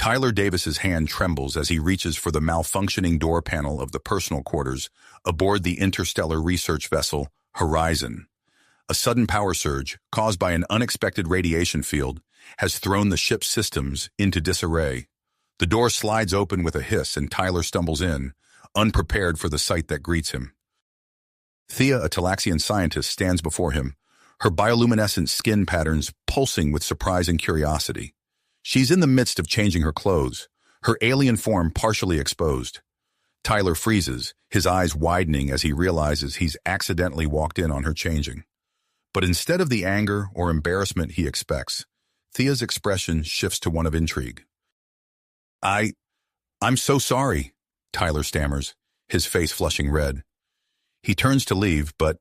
Tyler Davis's hand trembles as he reaches for the malfunctioning door panel of the personal quarters aboard the interstellar research vessel Horizon. A sudden power surge, caused by an unexpected radiation field, has thrown the ship's systems into disarray. The door slides open with a hiss and Tyler stumbles in, unprepared for the sight that greets him. Thea, a Talaxian scientist, stands before him, her bioluminescent skin patterns pulsing with surprise and curiosity. She's in the midst of changing her clothes, her alien form partially exposed. Tyler freezes, his eyes widening as he realizes he's accidentally walked in on her changing. But instead of the anger or embarrassment he expects, Thea's expression shifts to one of intrigue. I'm so sorry, Tyler stammers, his face flushing red. He turns to leave, but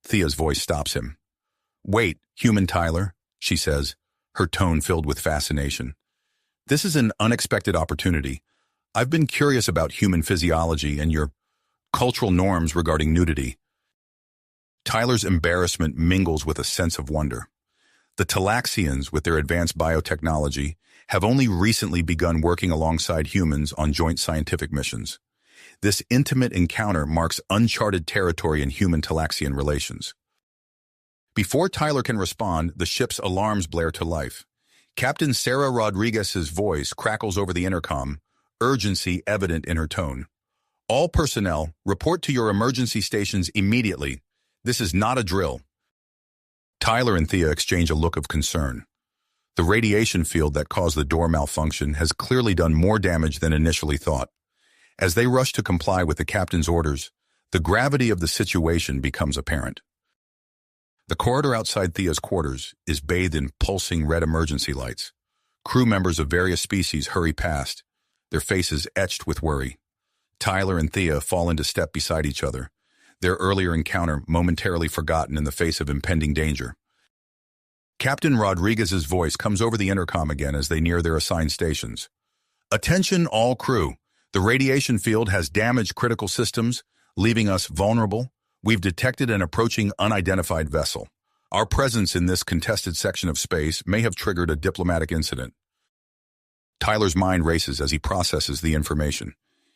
Thea's voice stops him. Wait, human Tyler, she says, her tone filled with fascination. This is an unexpected opportunity. I've been curious about human physiology and your cultural norms regarding nudity. Tyler's embarrassment mingles with a sense of wonder. The Talaxians, with their advanced biotechnology, have only recently begun working alongside humans on joint scientific missions. This intimate encounter marks uncharted territory in human-Talaxian relations. Before Tyler can respond, the ship's alarms blare to life. Captain Sarah Rodriguez's voice crackles over the intercom, urgency evident in her tone. All personnel, report to your emergency stations immediately. This is not a drill. Tyler and Thea exchange a look of concern. The radiation field that caused the door malfunction has clearly done more damage than initially thought. As they rush to comply with the captain's orders, the gravity of the situation becomes apparent. The corridor outside Thea's quarters is bathed in pulsing red emergency lights. Crew members of various species hurry past, their faces etched with worry. Tyler and Thea fall into step beside each other, their earlier encounter momentarily forgotten in the face of impending danger. Captain Rodriguez's voice comes over the intercom again as they near their assigned stations. Attention all crew. The radiation field has damaged critical systems, leaving us vulnerable. We've detected an approaching unidentified vessel. Our presence in this contested section of space may have triggered a diplomatic incident. Tyler's mind races as he processes the information.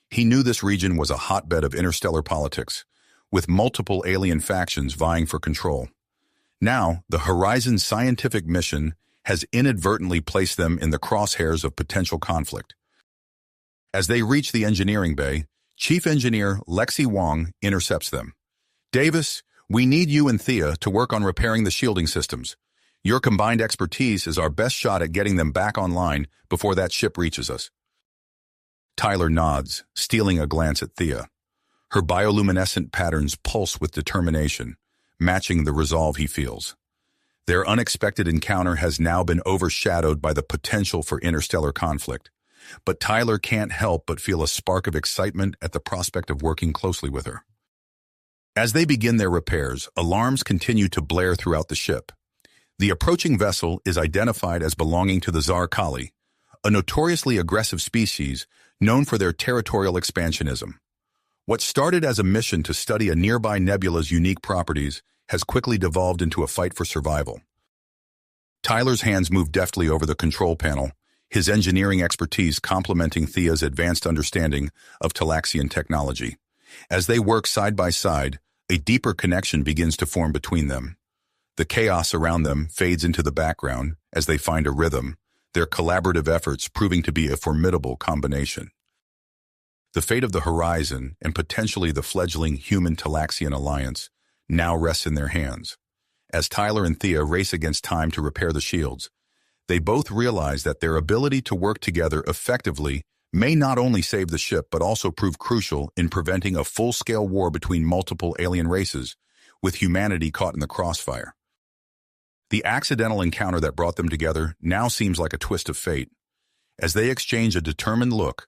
He knew this region was a hotbed of interstellar politics, with multiple alien factions vying for control. Now, the Horizon scientific mission has inadvertently placed them in the crosshairs of potential conflict. As they reach the engineering bay, Chief Engineer Lexi Wong intercepts them. Davis, we need you and Thea to work on repairing the shielding systems. Your combined expertise is our best shot at getting them back online before that ship reaches us. Tyler nods, stealing a glance at Thea. Her bioluminescent patterns pulse with determination, matching the resolve he feels. Their unexpected encounter has now been overshadowed by the potential for interstellar conflict, but Tyler can't help but feel a spark of excitement at the prospect of working closely with her. As they begin their repairs, alarms continue to blare throughout the ship. The approaching vessel is identified as belonging to the Zaral, a notoriously aggressive species known for their territorial expansionism. What started as a mission to study a nearby nebula's unique properties has quickly devolved into a fight for survival. Tyler's hands move deftly over the control panel, his engineering expertise complementing Thea's advanced understanding of Talaxian technology. As they work side by side, a deeper connection begins to form between them. The chaos around them fades into the background as they find a rhythm, their collaborative efforts proving to be a formidable combination. The fate of the Horizon and potentially the fledgling human-Talaxian alliance now rests in their hands. As Tyler and Thea race against time to repair the shields, they both realize that their ability to work together effectively may not only save the ship but also prove crucial in preventing a full-scale war between multiple alien races, with humanity caught in the crossfire. The accidental encounter that brought them together now seems like a twist of fate. As they exchange a determined look,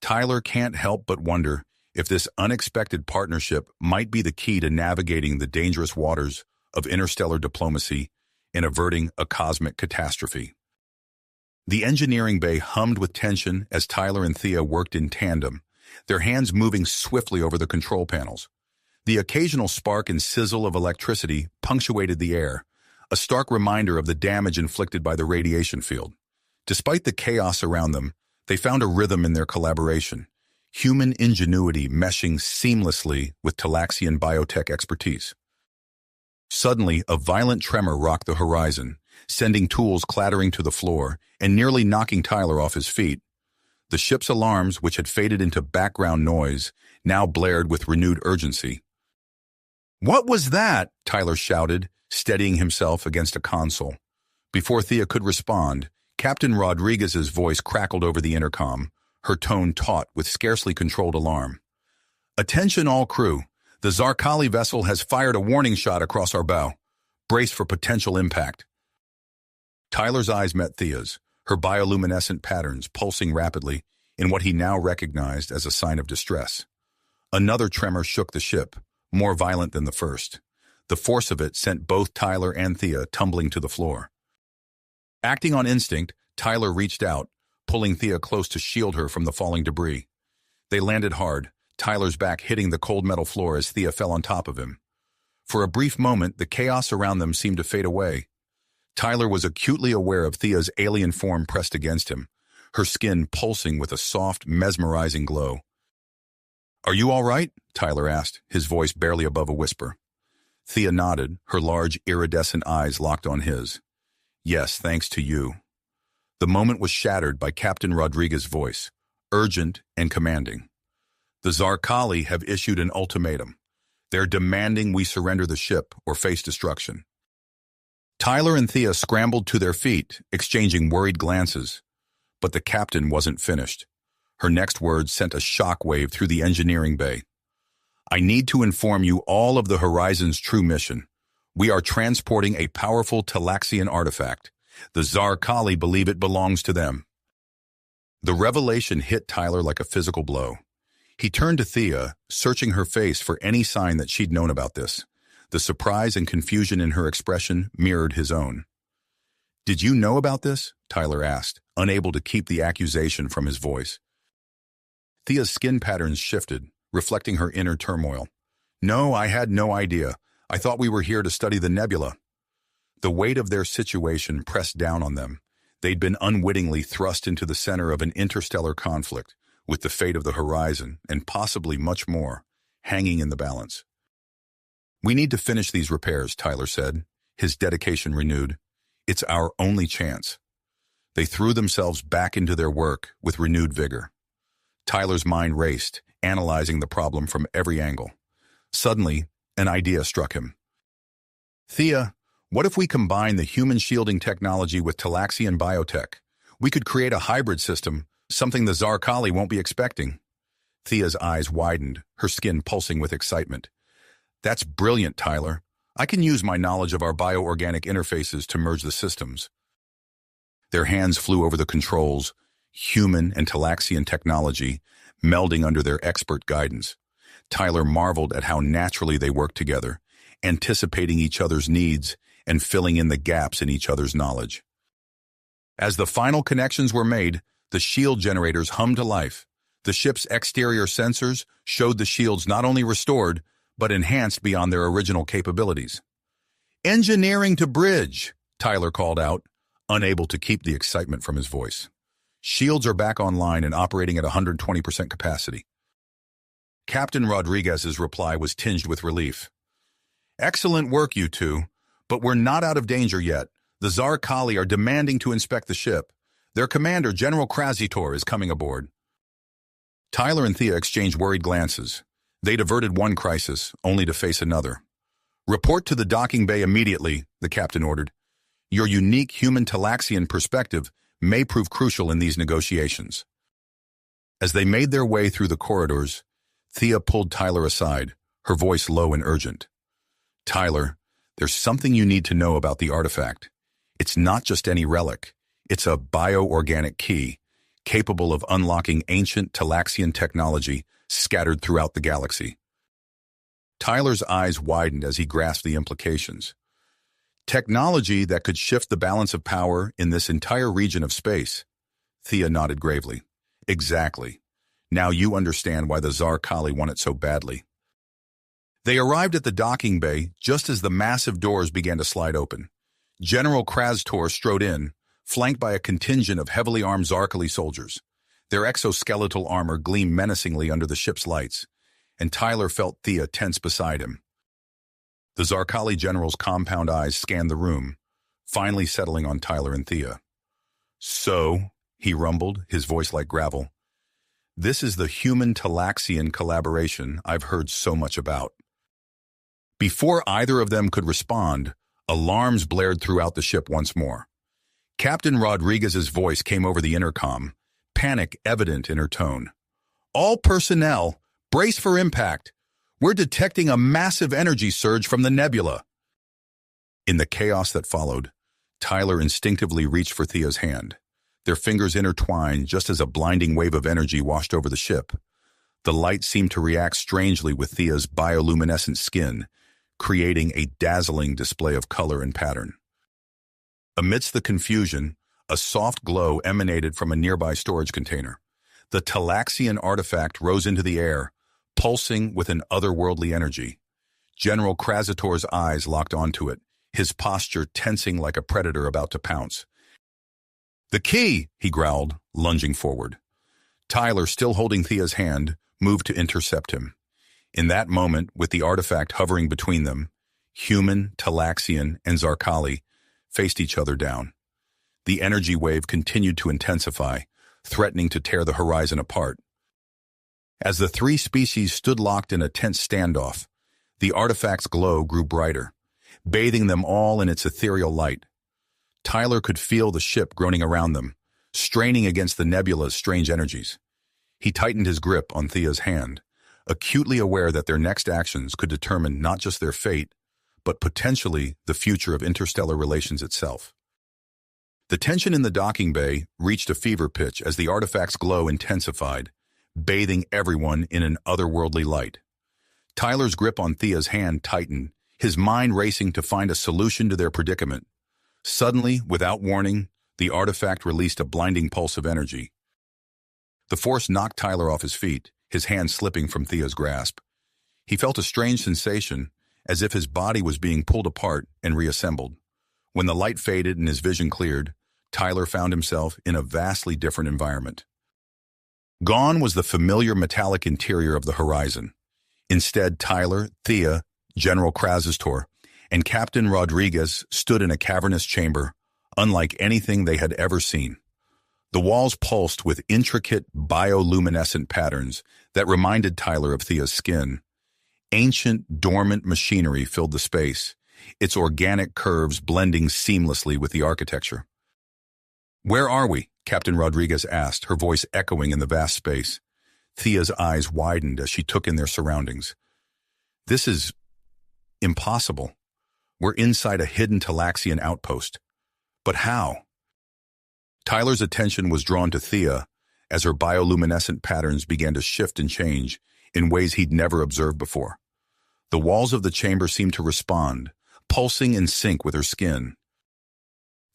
Tyler can't help but wonder if this unexpected partnership might be the key to navigating the dangerous waters of interstellar diplomacy and averting a cosmic catastrophe. The engineering bay hummed with tension as Tyler and Thea worked in tandem, their hands moving swiftly over the control panels. The occasional spark and sizzle of electricity punctuated the air, a stark reminder of the damage inflicted by the radiation field. Despite the chaos around them, They found a rhythm in their collaboration, human ingenuity meshing seamlessly with Talaxian biotech expertise. Suddenly, a violent tremor rocked the horizon, sending tools clattering to the floor and nearly knocking Tyler off his feet. The ship's alarms, which had faded into background noise, now blared with renewed urgency. "What was that?" Tyler shouted, steadying himself against a console. Before Thea could respond, Captain Rodriguez's voice crackled over the intercom, her tone taut with scarcely controlled alarm. "Attention all crew. The Zarkali vessel has fired a warning shot across our bow. Brace for potential impact." Tyler's eyes met Thea's, her bioluminescent patterns pulsing rapidly in what he now recognized as a sign of distress. Another tremor shook the ship, more violent than the first. The force of it sent both Tyler and Thea tumbling to the floor. Acting on instinct, Tyler reached out, pulling Thea close to shield her from the falling debris. They landed hard, Tyler's back hitting the cold metal floor as Thea fell on top of him. For a brief moment, the chaos around them seemed to fade away. Tyler was acutely aware of Thea's alien form pressed against him, her skin pulsing with a soft, mesmerizing glow. "Are you all right?" Tyler asked, his voice barely above a whisper. Thea nodded, her large, iridescent eyes locked on his. "Yes, thanks to you." The moment was shattered by Captain Rodriguez's voice, urgent and commanding. "The Zarkali have issued an ultimatum. They're demanding we surrender the ship or face destruction." Tyler and Thea scrambled to their feet, exchanging worried glances. But the captain wasn't finished. Her next words sent a shockwave through the engineering bay. "I need to inform you all of the Horizon's true mission. We are transporting a powerful Talaxian artifact. The Zarkali believe it belongs to them." The revelation hit Tyler like a physical blow. He turned to Thea, searching her face for any sign that she'd known about this. The surprise and confusion in her expression mirrored his own. "Did you know about this?" Tyler asked, unable to keep the accusation from his voice. Thea's skin patterns shifted, reflecting her inner turmoil. "No, I had no idea. I thought we were here to study the nebula." The weight of their situation pressed down on them. They'd been unwittingly thrust into the center of an interstellar conflict, with the fate of the Horizon, and possibly much more, hanging in the balance. "We need to finish these repairs," Tyler said, his dedication renewed. "It's our only chance." They threw themselves back into their work with renewed vigor. Tyler's mind raced, analyzing the problem from every angle. Suddenly, an idea struck him. "Thea, what if we combine the human shielding technology with Talaxian biotech? We could create a hybrid system, something the Zarkali won't be expecting." Thea's eyes widened, her skin pulsing with excitement. "That's brilliant, Tyler. I can use my knowledge of our bioorganic interfaces to merge the systems." Their hands flew over the controls, human and Talaxian technology, melding under their expert guidance. Tyler marveled at how naturally they worked together, anticipating each other's needs and filling in the gaps in each other's knowledge. As the final connections were made, the shield generators hummed to life. The ship's exterior sensors showed the shields not only restored, but enhanced beyond their original capabilities. "Engineering to bridge," Tyler called out, unable to keep the excitement from his voice. "Shields are back online and operating at 120% capacity." Captain Rodriguez's reply was tinged with relief. "Excellent work, you two, but we're not out of danger yet. The Zarkali are demanding to inspect the ship. Their commander, General Krasitor, is coming aboard." Tyler and Thea exchanged worried glances. They'd averted one crisis, only to face another. "Report to the docking bay immediately," the captain ordered. "Your unique human Talaxian perspective may prove crucial in these negotiations." As they made their way through the corridors, Thea pulled Tyler aside, her voice low and urgent. "Tyler, there's something you need to know about the artifact. It's not just any relic. It's a bioorganic key, capable of unlocking ancient Talaxian technology scattered throughout the galaxy." Tyler's eyes widened as he grasped the implications. "Technology that could shift the balance of power in this entire region of space." Thea nodded gravely. "Exactly. Now you understand why the Zarkali want it so badly." They arrived at the docking bay just as the massive doors began to slide open. General Krasitor strode in, flanked by a contingent of heavily armed Zarkali soldiers. Their exoskeletal armor gleamed menacingly under the ship's lights, and Tyler felt Thea tense beside him. The Zarkali general's compound eyes scanned the room, finally settling on Tyler and Thea. "So," he rumbled, his voice like gravel, "this is the human-Talaxian collaboration I've heard so much about." Before either of them could respond, alarms blared throughout the ship once more. Captain Rodriguez's voice came over the intercom, panic evident in her tone. "All personnel, brace for impact. We're detecting a massive energy surge from the nebula." In the chaos that followed, Tyler instinctively reached for Thea's hand. Their fingers intertwined just as a blinding wave of energy washed over the ship. The light seemed to react strangely with Thea's bioluminescent skin, creating a dazzling display of color and pattern. Amidst the confusion, a soft glow emanated from a nearby storage container. The Talaxian artifact rose into the air, pulsing with an otherworldly energy. General Krasitor's eyes locked onto it, his posture tensing like a predator about to pounce. "The key!" he growled, lunging forward. Tyler, still holding Thea's hand, moved to intercept him. In that moment, with the artifact hovering between them, human, Talaxian, and Zarkali faced each other down. The energy wave continued to intensify, threatening to tear the horizon apart. As the three species stood locked in a tense standoff, the artifact's glow grew brighter, bathing them all in its ethereal light. Tyler could feel the ship groaning around them, straining against the nebula's strange energies. He tightened his grip on Thea's hand, acutely aware that their next actions could determine not just their fate, but potentially the future of interstellar relations itself. The tension in the docking bay reached a fever pitch as the artifact's glow intensified, bathing everyone in an otherworldly light. Tyler's grip on Thea's hand tightened, his mind racing to find a solution to their predicament. Suddenly, without warning, the artifact released a blinding pulse of energy. The force knocked Tyler off his feet, his hand slipping from Thea's grasp. He felt a strange sensation, as if his body was being pulled apart and reassembled. When the light faded and his vision cleared, Tyler found himself in a vastly different environment. Gone was the familiar metallic interior of the horizon. Instead, Tyler, Thea, General Krasitor, and Captain Rodriguez stood in a cavernous chamber, unlike anything they had ever seen. The walls pulsed with intricate bioluminescent patterns that reminded Tyler of Thea's skin. Ancient, dormant machinery filled the space, its organic curves blending seamlessly with the architecture. "Where are we?" Captain Rodriguez asked, her voice echoing in the vast space. Thea's eyes widened as she took in their surroundings. "This is impossible. We're inside a hidden Talaxian outpost. But how?" Tyler's attention was drawn to Thea as her bioluminescent patterns began to shift and change in ways he'd never observed before. The walls of the chamber seemed to respond, pulsing in sync with her skin.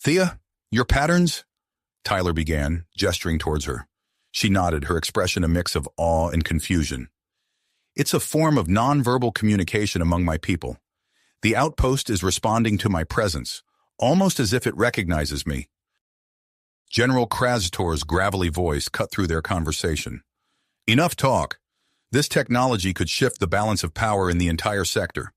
"Thea, your patterns?" Tyler began, gesturing towards her. She nodded, her expression a mix of awe and confusion. "It's a form of nonverbal communication among my people. The outpost is responding to my presence, almost as if it recognizes me." General Krasitor's gravelly voice cut through their conversation. "Enough talk. This technology could shift the balance of power in the entire sector."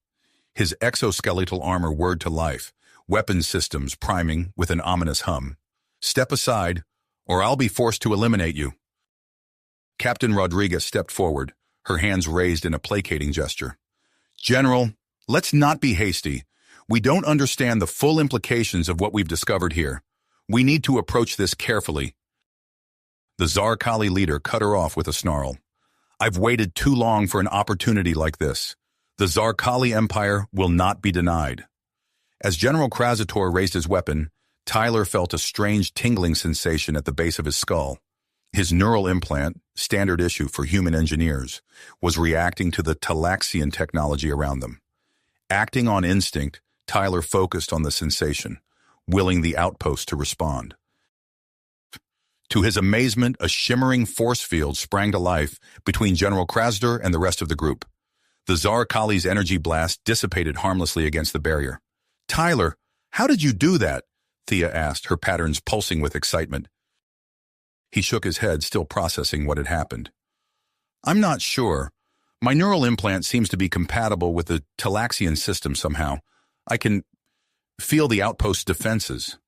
His exoskeletal armor whirred to life, weapon systems priming with an ominous hum. "Step aside, or I'll be forced to eliminate you." Captain Rodriguez stepped forward, her hands raised in a placating gesture. "General, let's not be hasty. We don't understand the full implications of what we've discovered here. We need to approach this carefully." The Zarkali leader cut her off with a snarl. "I've waited too long for an opportunity like this. The Zarkali Empire will not be denied." As General Krasitor raised his weapon, Tyler felt a strange tingling sensation at the base of his skull. His neural implant, standard issue for human engineers, was reacting to the Talaxian technology around them. Acting on instinct, Tyler focused on the sensation, willing the outpost to respond. To his amazement, a shimmering force field sprang to life between General Krasitor and the rest of the group. The Zarkali's energy blast dissipated harmlessly against the barrier. "Tyler, how did you do that?" Thea asked, her patterns pulsing with excitement. He shook his head, still processing what had happened. I'm not sure. My neural implant seems to be compatible with the Talaxian system somehow. I can feel the outpost's defenses.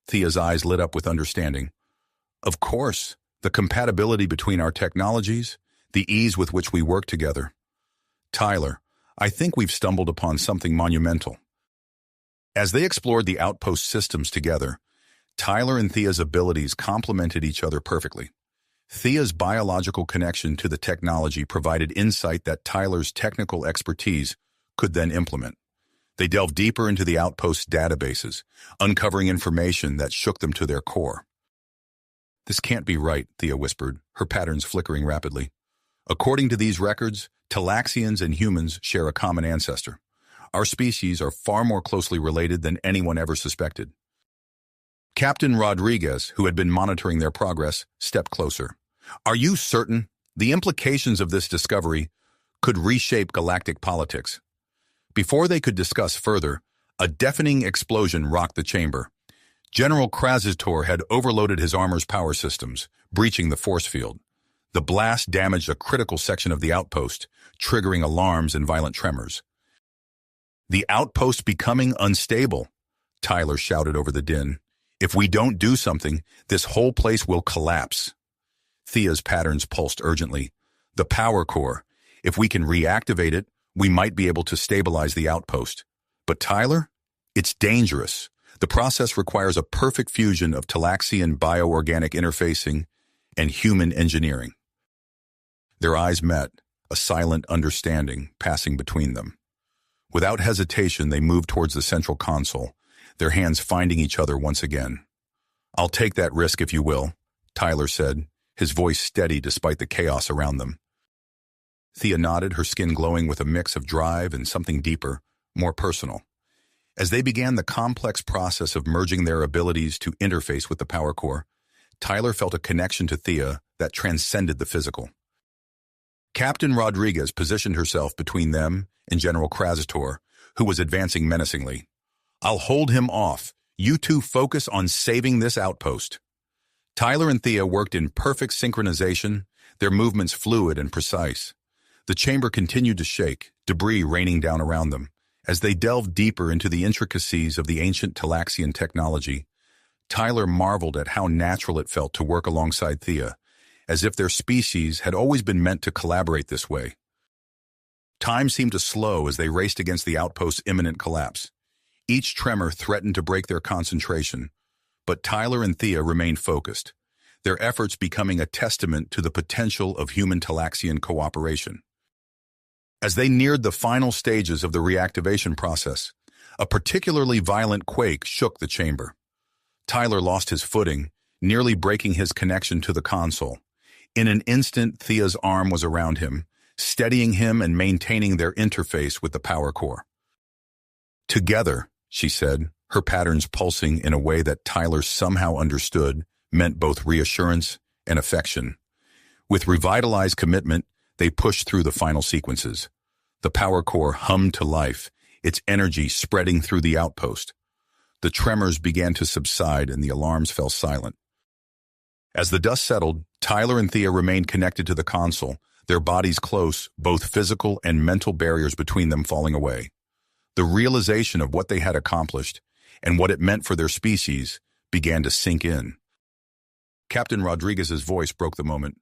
Thea's eyes lit up with understanding. Of course, the compatibility between our technologies, the ease with which we work together. Tyler, I think we've stumbled upon something monumental. As they explored the outpost systems together, Tyler and Thea's abilities complemented each other perfectly. Thea's biological connection to the technology provided insight that Tyler's technical expertise could then implement. They delved deeper into the outpost's databases, uncovering information that shook them to their core. This can't be right, Thea whispered, her patterns flickering rapidly. According to these records, Talaxians and humans share a common ancestor. Our species are far more closely related than anyone ever suspected. Captain Rodriguez, who had been monitoring their progress, stepped closer. Are you certain? The implications of this discovery could reshape galactic politics. Before they could discuss further, a deafening explosion rocked the chamber. General Krasitor had overloaded his armor's power systems, breaching the force field. The blast damaged a critical section of the outpost, triggering alarms and violent tremors. The outpost becoming unstable, Tyler shouted over the din. If we don't do something, this whole place will collapse. Thea's patterns pulsed urgently. The power core. If we can reactivate it, we might be able to stabilize the outpost. But Tyler? It's dangerous. The process requires a perfect fusion of Talaxian bioorganic interfacing and human engineering. Their eyes met, a silent understanding passing between them. Without hesitation, they moved towards the central console, their hands finding each other once again. I'll take that risk if you will, Tyler said, his voice steady despite the chaos around them. Thea nodded, her skin glowing with a mix of drive and something deeper, more personal. As they began the complex process of merging their abilities to interface with the power core, Tyler felt a connection to Thea that transcended the physical. Captain Rodriguez positioned herself between them and General Krasitor, who was advancing menacingly. I'll hold him off. You two focus on saving this outpost. Tyler and Thea worked in perfect synchronization, their movements fluid and precise. The chamber continued to shake, debris raining down around them. As they delved deeper into the intricacies of the ancient Talaxian technology, Tyler marveled at how natural it felt to work alongside Thea, as if their species had always been meant to collaborate this way. Time seemed to slow as they raced against the outpost's imminent collapse. Each tremor threatened to break their concentration, but Tyler and Thea remained focused, their efforts becoming a testament to the potential of human Talaxian cooperation. As they neared the final stages of the reactivation process, a particularly violent quake shook the chamber. Tyler lost his footing, nearly breaking his connection to the console. In an instant, Thea's arm was around him, steadying him and maintaining their interface with the power core. Together, she said, her patterns pulsing in a way that Tyler somehow understood meant both reassurance and affection. With revitalized commitment, they pushed through the final sequences. The power core hummed to life, its energy spreading through the outpost. The tremors began to subside and the alarms fell silent. As the dust settled, Tyler and Thea remained connected to the console, their bodies close, both physical and mental barriers between them falling away. The realization of what they had accomplished and what it meant for their species began to sink in. Captain Rodriguez's voice broke the moment.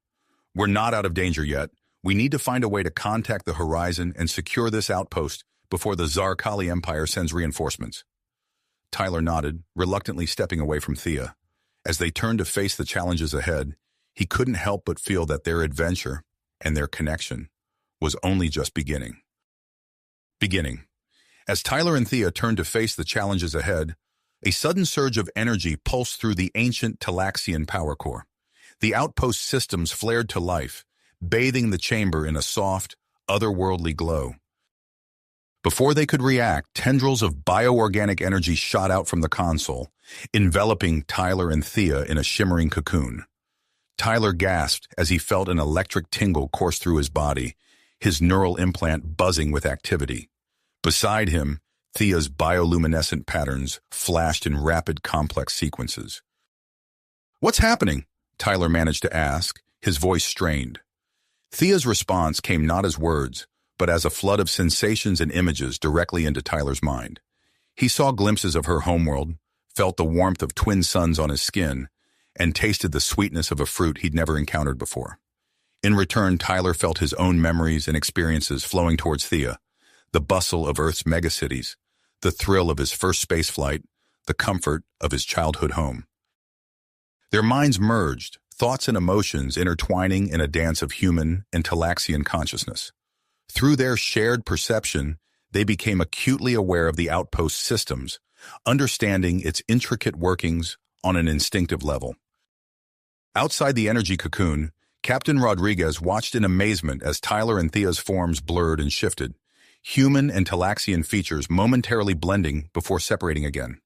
We're not out of danger yet. We need to find a way to contact the horizon and secure this outpost before the Zarkali Empire sends reinforcements. Tyler nodded, reluctantly stepping away from Thea. As they turned to face the challenges ahead, he couldn't help but feel that their adventure and their connection was only just beginning. As Tyler and Thea turned to face the challenges ahead, a sudden surge of energy pulsed through the ancient Talaxian power core. The outpost systems flared to life, bathing the chamber in a soft, otherworldly glow. Before they could react, tendrils of bioorganic energy shot out from the console, enveloping Tyler and Thea in a shimmering cocoon. Tyler gasped as he felt an electric tingle course through his body, his neural implant buzzing with activity. Beside him, Thea's bioluminescent patterns flashed in rapid, complex sequences. What's happening? Tyler managed to ask, his voice strained. Thea's response came not as words, but as a flood of sensations and images directly into Tyler's mind. He saw glimpses of her homeworld, felt the warmth of twin suns on his skin, and tasted the sweetness of a fruit he'd never encountered before. In return, Tyler felt his own memories and experiences flowing towards Thea, the bustle of Earth's megacities, the thrill of his first spaceflight, the comfort of his childhood home. Their minds merged, thoughts and emotions intertwining in a dance of human and Talaxian consciousness. Through their shared perception, they became acutely aware of the outpost systems, understanding its intricate workings on an instinctive level. Outside the energy cocoon, Captain Rodriguez watched in amazement as Tyler and Thea's forms blurred and shifted, human and Talaxian features momentarily blending before separating again.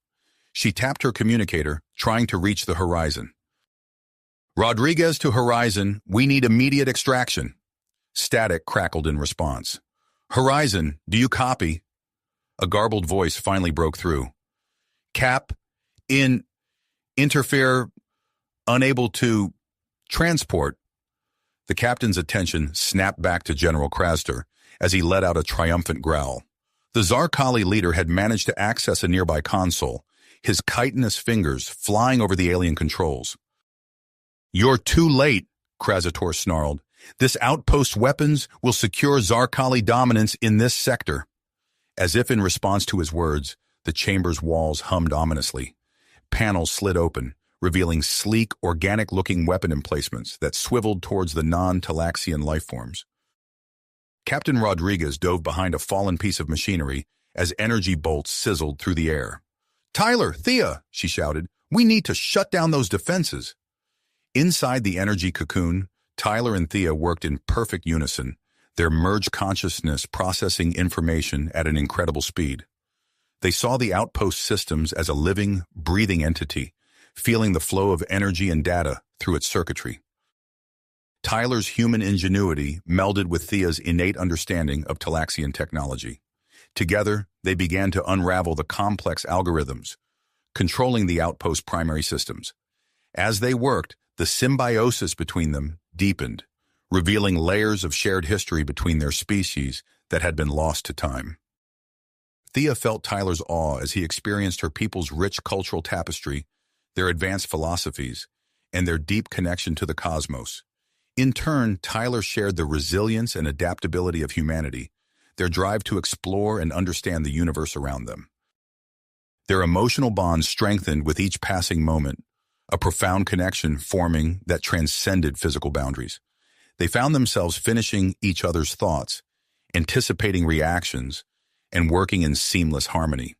She tapped her communicator, trying to reach the horizon. Rodriguez to horizon, we need immediate extraction. Static crackled in response. Horizon, do you copy? A garbled voice finally broke through. Cap, interfere, unable to transport. The captain's attention snapped back to General Krasner as he let out a triumphant growl. The Zarkali leader had managed to access a nearby console, his chitinous fingers flying over the alien controls. You're too late, Krasitor snarled. This outpost weapons will secure Zarkali dominance in this sector. As if in response to his words, the chamber's walls hummed ominously. Panels slid open, revealing sleek, organic-looking weapon emplacements that swiveled towards the non-Talaxian lifeforms. Captain Rodriguez dove behind a fallen piece of machinery as energy bolts sizzled through the air. Tyler, Thea, she shouted, we need to shut down those defenses. Inside the energy cocoon, Tyler and Thea worked in perfect unison, their merged consciousness processing information at an incredible speed. They saw the outpost systems as a living, breathing entity, feeling the flow of energy and data through its circuitry. Tyler's human ingenuity melded with Thea's innate understanding of Talaxian technology. Together, they began to unravel the complex algorithms, controlling the outpost primary systems. As they worked, the symbiosis between them deepened, revealing layers of shared history between their species that had been lost to time. Thea felt Tyler's awe as he experienced her people's rich cultural tapestry, their advanced philosophies, and their deep connection to the cosmos. In turn, Tyler shared the resilience and adaptability of humanity, their drive to explore and understand the universe around them. Their emotional bonds strengthened with each passing moment, a profound connection forming that transcended physical boundaries. They found themselves finishing each other's thoughts, anticipating reactions, and working in seamless harmony.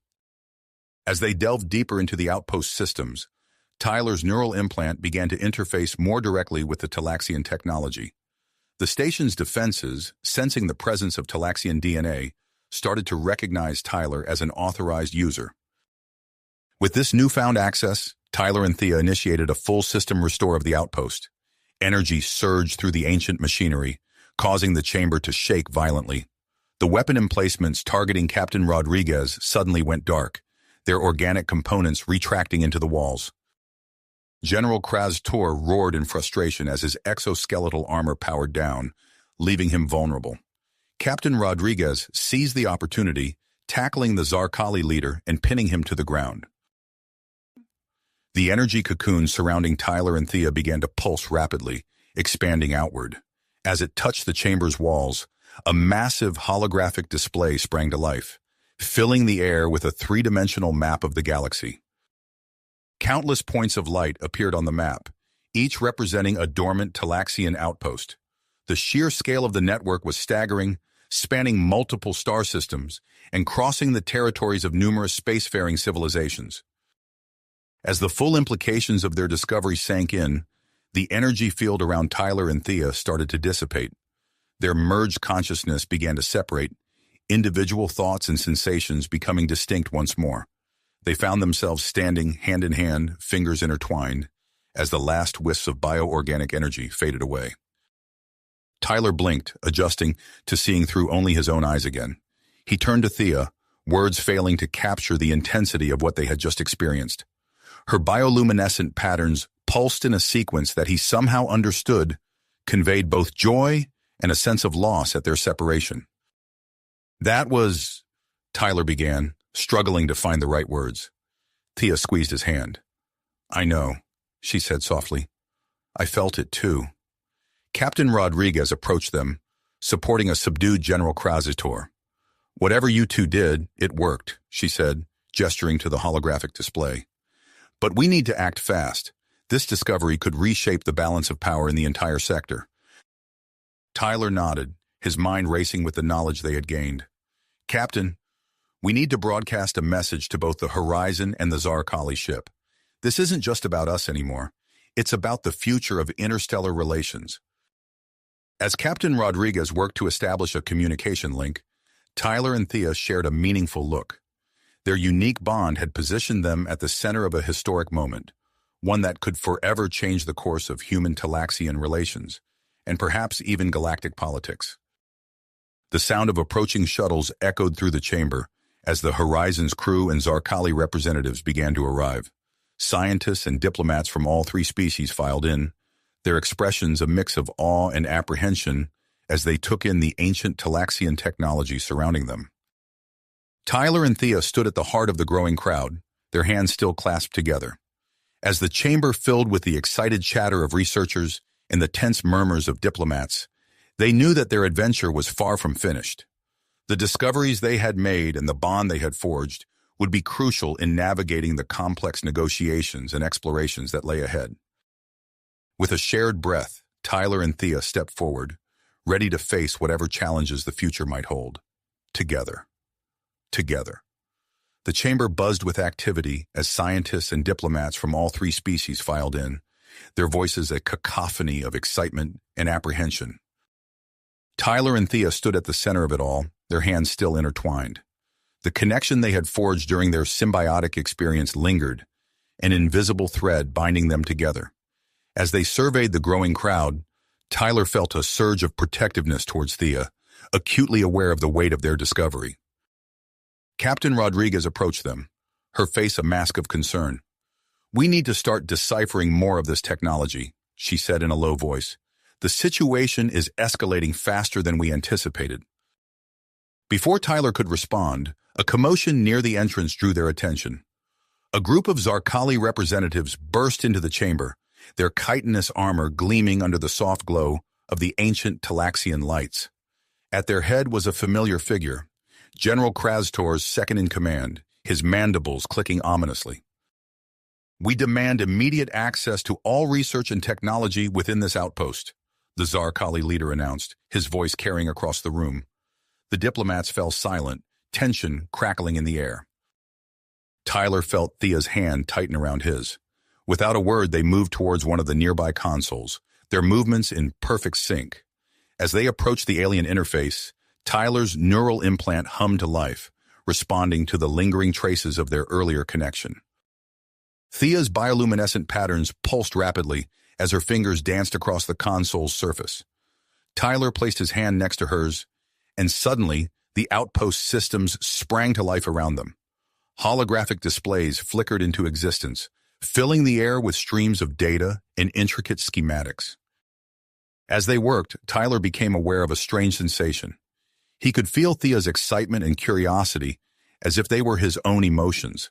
As they delved deeper into the outpost systems, Tyler's neural implant began to interface more directly with the Talaxian technology. The station's defenses, sensing the presence of Talaxian DNA, started to recognize Tyler as an authorized user. With this newfound access, Tyler and Thea initiated a full system restore of the outpost. Energy surged through the ancient machinery, causing the chamber to shake violently. The weapon emplacements targeting Captain Rodriguez suddenly went dark, their organic components retracting into the walls. General Krastor roared in frustration as his exoskeletal armor powered down, leaving him vulnerable. Captain Rodriguez seized the opportunity, tackling the Zarkali leader and pinning him to the ground. The energy cocoon surrounding Tyler and Thea began to pulse rapidly, expanding outward. As it touched the chamber's walls, a massive holographic display sprang to life, filling the air with a three-dimensional map of the galaxy. Countless points of light appeared on the map, each representing a dormant Talaxian outpost. The sheer scale of the network was staggering, spanning multiple star systems and crossing the territories of numerous spacefaring civilizations. As the full implications of their discovery sank in, the energy field around Tyler and Thea started to dissipate. Their merged consciousness began to separate, individual thoughts and sensations becoming distinct once more. They found themselves standing hand in hand, fingers intertwined, as the last wisps of bioorganic energy faded away. Tyler blinked, adjusting to seeing through only his own eyes again. He turned to Thea, words failing to capture the intensity of what they had just experienced. Her bioluminescent patterns pulsed in a sequence that he somehow understood, conveyed both joy and a sense of loss at their separation. That was, Tyler began, struggling to find the right words. Thea squeezed his hand. I know, she said softly. I felt it too. Captain Rodriguez approached them, supporting a subdued General Krasitor. Whatever you two did, it worked, she said, gesturing to the holographic display. But we need to act fast. This discovery could reshape the balance of power in the entire sector. Tyler nodded, his mind racing with the knowledge they had gained. Captain, we need to broadcast a message to both the Horizon and the Zaral ship. This isn't just about us anymore. It's about the future of interstellar relations. As Captain Rodriguez worked to establish a communication link, Tyler and Thea shared a meaningful look. Their unique bond had positioned them at the center of a historic moment, one that could forever change the course of human-Talaxian relations, and perhaps even galactic politics. The sound of approaching shuttles echoed through the chamber as the Horizon's crew and Zaral representatives began to arrive. Scientists and diplomats from all three species filed in, their expressions a mix of awe and apprehension as they took in the ancient Talaxian technology surrounding them. Tyler and Thea stood at the heart of the growing crowd, their hands still clasped together. As the chamber filled with the excited chatter of researchers and the tense murmurs of diplomats, they knew that their adventure was far from finished. The discoveries they had made and the bond they had forged would be crucial in navigating the complex negotiations and explorations that lay ahead. With a shared breath, Tyler and Thea stepped forward, ready to face whatever challenges the future might hold. Together. Together. The chamber buzzed with activity as scientists and diplomats from all three species filed in, their voices a cacophony of excitement and apprehension. Tyler and Thea stood at the center of it all, their hands still intertwined. The connection they had forged during their symbiotic experience lingered, an invisible thread binding them together. As they surveyed the growing crowd, Tyler felt a surge of protectiveness towards Thea, acutely aware of the weight of their discovery. Captain Rodriguez approached them, her face a mask of concern. We need to start deciphering more of this technology, she said in a low voice. The situation is escalating faster than we anticipated. Before Tyler could respond, a commotion near the entrance drew their attention. A group of Zaral representatives burst into the chamber, their chitinous armor gleaming under the soft glow of the ancient Talaxian lights. At their head was a familiar figure, General Krasitor's second-in-command, his mandibles clicking ominously. We demand immediate access to all research and technology within this outpost, the Zaral leader announced, his voice carrying across the room. The diplomats fell silent, tension crackling in the air. Tyler felt Thea's hand tighten around his. Without a word, they moved towards one of the nearby consoles, their movements in perfect sync. As they approached the alien interface, Tyler's neural implant hummed to life, responding to the lingering traces of their earlier connection. Thea's bioluminescent patterns pulsed rapidly as her fingers danced across the console's surface. Tyler placed his hand next to hers, and suddenly, the outpost systems sprang to life around them. Holographic displays flickered into existence, filling the air with streams of data and intricate schematics. As they worked, Tyler became aware of a strange sensation. He could feel Thea's excitement and curiosity as if they were his own emotions.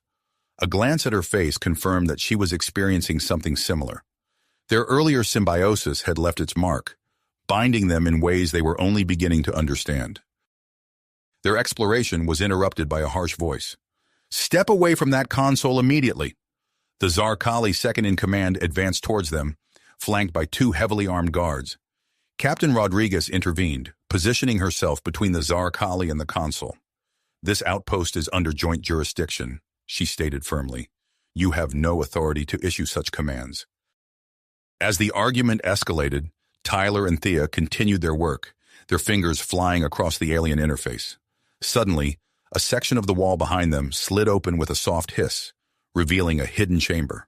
A glance at her face confirmed that she was experiencing something similar. Their earlier symbiosis had left its mark, binding them in ways they were only beginning to understand. Their exploration was interrupted by a harsh voice. "Step away from that console immediately." The Zaral second-in-command advanced towards them, flanked by two heavily armed guards. Captain Rodriguez intervened, positioning herself between the Zaral and the console. "This outpost is under joint jurisdiction," she stated firmly. "You have no authority to issue such commands." As the argument escalated, Tyler and Thea continued their work, their fingers flying across the alien interface. Suddenly, a section of the wall behind them slid open with a soft hiss, revealing a hidden chamber.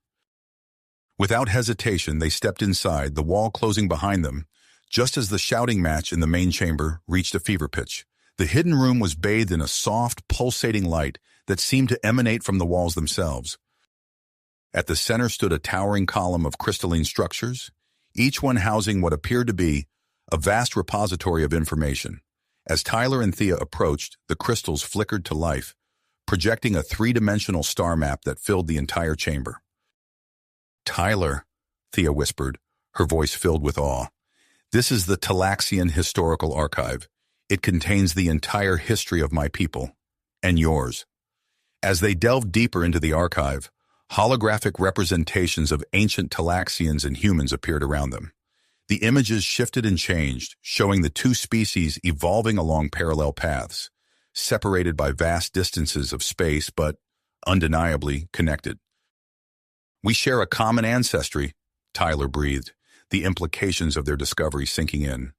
Without hesitation, they stepped inside, the wall closing behind them, just as the shouting match in the main chamber reached a fever pitch. The hidden room was bathed in a soft, pulsating light that seemed to emanate from the walls themselves. At the center stood a towering column of crystalline structures, each one housing what appeared to be a vast repository of information. As Tyler and Thea approached, the crystals flickered to life, projecting a three-dimensional star map that filled the entire chamber. "Tyler," Thea whispered, her voice filled with awe. "This is the Talaxian Historical Archive. It contains the entire history of my people, and yours." As they delved deeper into the archive, holographic representations of ancient Talaxians and humans appeared around them. The images shifted and changed, showing the two species evolving along parallel paths, separated by vast distances of space but undeniably connected. "We share a common ancestry," Tyler breathed, the implications of their discovery sinking in.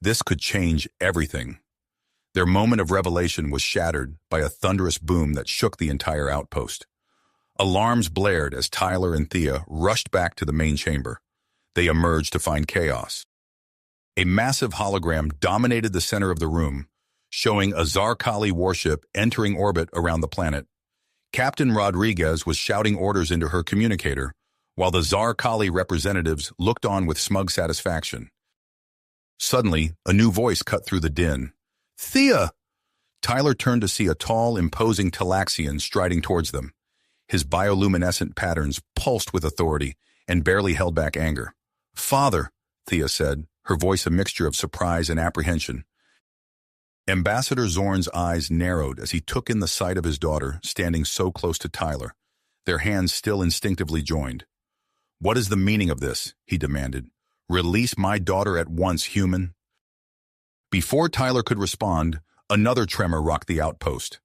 This could change everything. Their moment of revelation was shattered by a thunderous boom that shook the entire outpost. Alarms blared as Tyler and Thea rushed back to the main chamber. They emerged to find chaos. A massive hologram dominated the center of the room, showing a Zarkali warship entering orbit around the planet. Captain Rodriguez was shouting orders into her communicator, while the Zarkali representatives looked on with smug satisfaction. Suddenly, a new voice cut through the din. "Thea!" Tyler turned to see a tall, imposing Talaxian striding towards them. His bioluminescent patterns pulsed with authority and barely held back anger. "Father," Thea said, her voice a mixture of surprise and apprehension. Ambassador Zorn's eyes narrowed as he took in the sight of his daughter standing so close to Tyler, their hands still instinctively joined. "What is the meaning of this?" he demanded. "Release my daughter at once, human." Before Tyler could respond, another tremor rocked the outpost.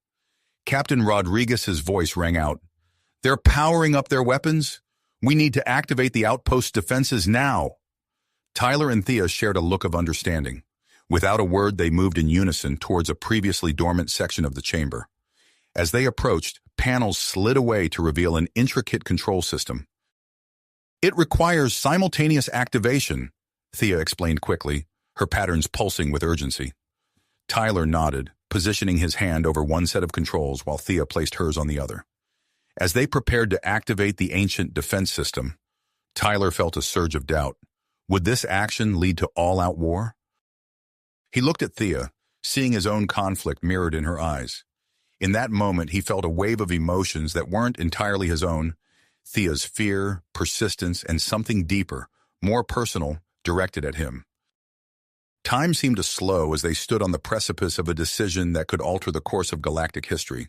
Captain Rodriguez's voice rang out. "They're powering up their weapons? We need to activate the outpost's defenses now." Tyler and Thea shared a look of understanding. Without a word, they moved in unison towards a previously dormant section of the chamber. As they approached, panels slid away to reveal an intricate control system. "It requires simultaneous activation," Thea explained quickly, her patterns pulsing with urgency. Tyler nodded, positioning his hand over one set of controls while Thea placed hers on the other. As they prepared to activate the ancient defense system, Tyler felt a surge of doubt. Would this action lead to all-out war? He looked at Thea, seeing his own conflict mirrored in her eyes. In that moment, he felt a wave of emotions that weren't entirely his own. Thea's fear, persistence, and something deeper, more personal, directed at him. Time seemed to slow as they stood on the precipice of a decision that could alter the course of galactic history.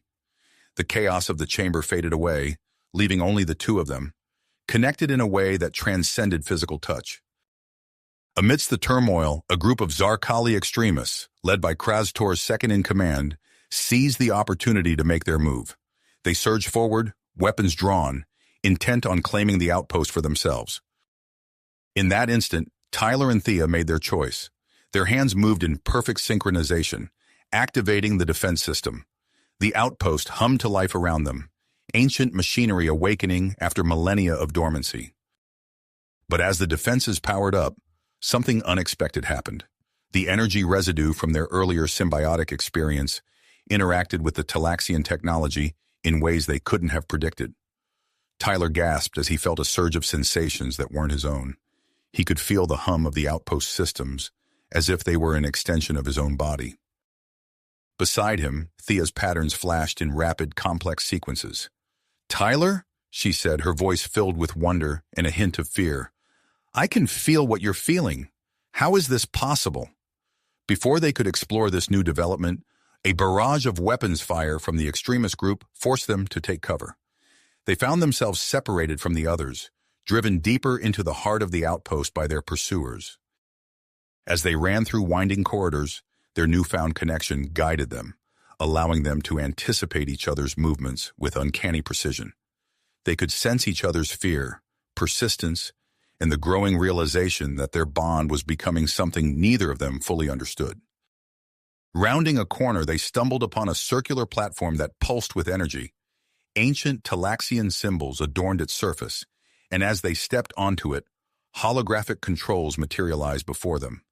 The chaos of the chamber faded away, leaving only the two of them, connected in a way that transcended physical touch. Amidst the turmoil, a group of Zarkali extremists, led by Krastor's second-in-command, seized the opportunity to make their move. They surged forward, weapons drawn, intent on claiming the outpost for themselves. In that instant, Tyler and Thea made their choice. Their hands moved in perfect synchronization, activating the defense system. The outpost hummed to life around them, ancient machinery awakening after millennia of dormancy. But as the defenses powered up, something unexpected happened. The energy residue from their earlier symbiotic experience interacted with the Talaxian technology in ways they couldn't have predicted. Tyler gasped as he felt a surge of sensations that weren't his own. He could feel the hum of the outpost systems, as if they were an extension of his own body. Beside him, Thea's patterns flashed in rapid, complex sequences. "Tyler?" she said, her voice filled with wonder and a hint of fear. "I can feel what you're feeling. How is this possible?" Before they could explore this new development, a barrage of weapons fire from the extremist group forced them to take cover. They found themselves separated from the others, driven deeper into the heart of the outpost by their pursuers. As they ran through winding corridors, their newfound connection guided them, allowing them to anticipate each other's movements with uncanny precision. They could sense each other's fear, persistence, and the growing realization that their bond was becoming something neither of them fully understood. Rounding a corner, they stumbled upon a circular platform that pulsed with energy. Ancient Talaxian symbols adorned its surface, and as they stepped onto it, holographic controls materialized before them.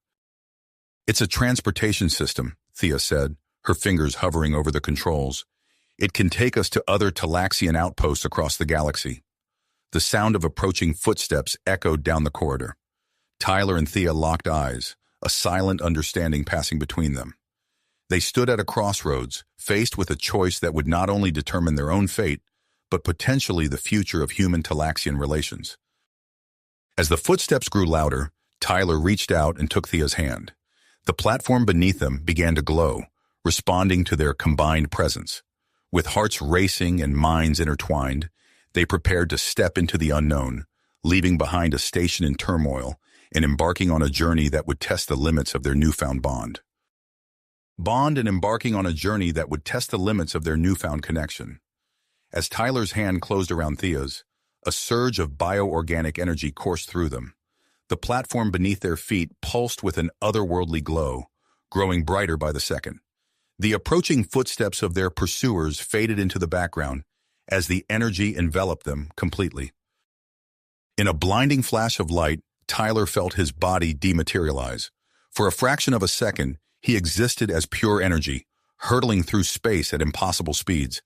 "It's a transportation system," Thea said, her fingers hovering over the controls. "It can take us to other Talaxian outposts across the galaxy." The sound of approaching footsteps echoed down the corridor. Tyler and Thea locked eyes, a silent understanding passing between them. They stood at a crossroads, faced with a choice that would not only determine their own fate, but potentially the future of human-Talaxian relations. As the footsteps grew louder, Tyler reached out and took Thea's hand. The platform beneath them began to glow, responding to their combined presence. With hearts racing and minds intertwined, they prepared to step into the unknown, leaving behind a station in turmoil and embarking on a journey that would test the limits of their newfound bond. Embarking on a journey that would test the limits of their newfound connection. As Tyler's hand closed around Thea's, a surge of bioorganic energy coursed through them. The platform beneath their feet pulsed with an otherworldly glow, growing brighter by the second. The approaching footsteps of their pursuers faded into the background as the energy enveloped them completely. In a blinding flash of light, Tyler felt his body dematerialize. For a fraction of a second, he existed as pure energy, hurtling through space at impossible speeds.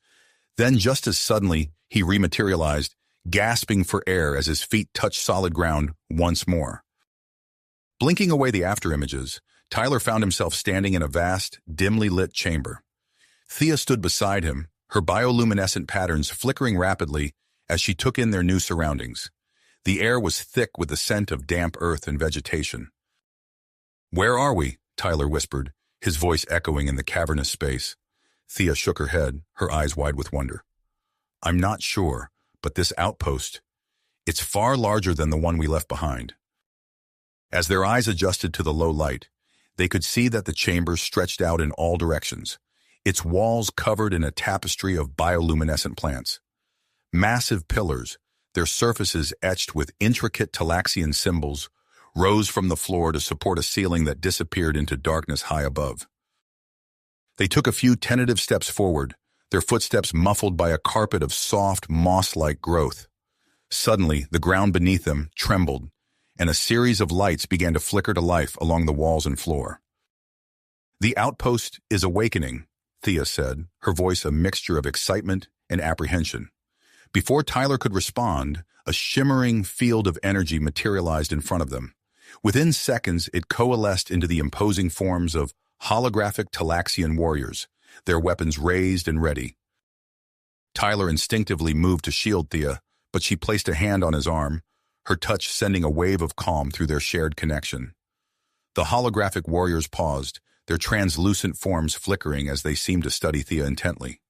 Then, just as suddenly, he rematerialized, gasping for air as his feet touched solid ground once more. Blinking away the afterimages, Tyler found himself standing in a vast, dimly lit chamber. Thea stood beside him, her bioluminescent patterns flickering rapidly as she took in their new surroundings. The air was thick with the scent of damp earth and vegetation. "Where are we?" Tyler whispered, his voice echoing in the cavernous space. Thea shook her head, her eyes wide with wonder. "I'm not sure, but this outpost, it's far larger than the one we left behind." As their eyes adjusted to the low light, they could see that the chamber stretched out in all directions, its walls covered in a tapestry of bioluminescent plants. Massive pillars, their surfaces etched with intricate Talaxian symbols, rose from the floor to support a ceiling that disappeared into darkness high above. They took a few tentative steps forward, their footsteps muffled by a carpet of soft, moss-like growth. Suddenly, the ground beneath them trembled, and a series of lights began to flicker to life along the walls and floor. "The outpost is awakening," Thea said, her voice a mixture of excitement and apprehension. Before Tyler could respond, a shimmering field of energy materialized in front of them. Within seconds, it coalesced into the imposing forms of holographic Talaxian warriors, their weapons raised and ready. Tyler instinctively moved to shield Thea, but she placed a hand on his arm, her touch sending a wave of calm through their shared connection. The holographic warriors paused, their translucent forms flickering as they seemed to study Thea intently.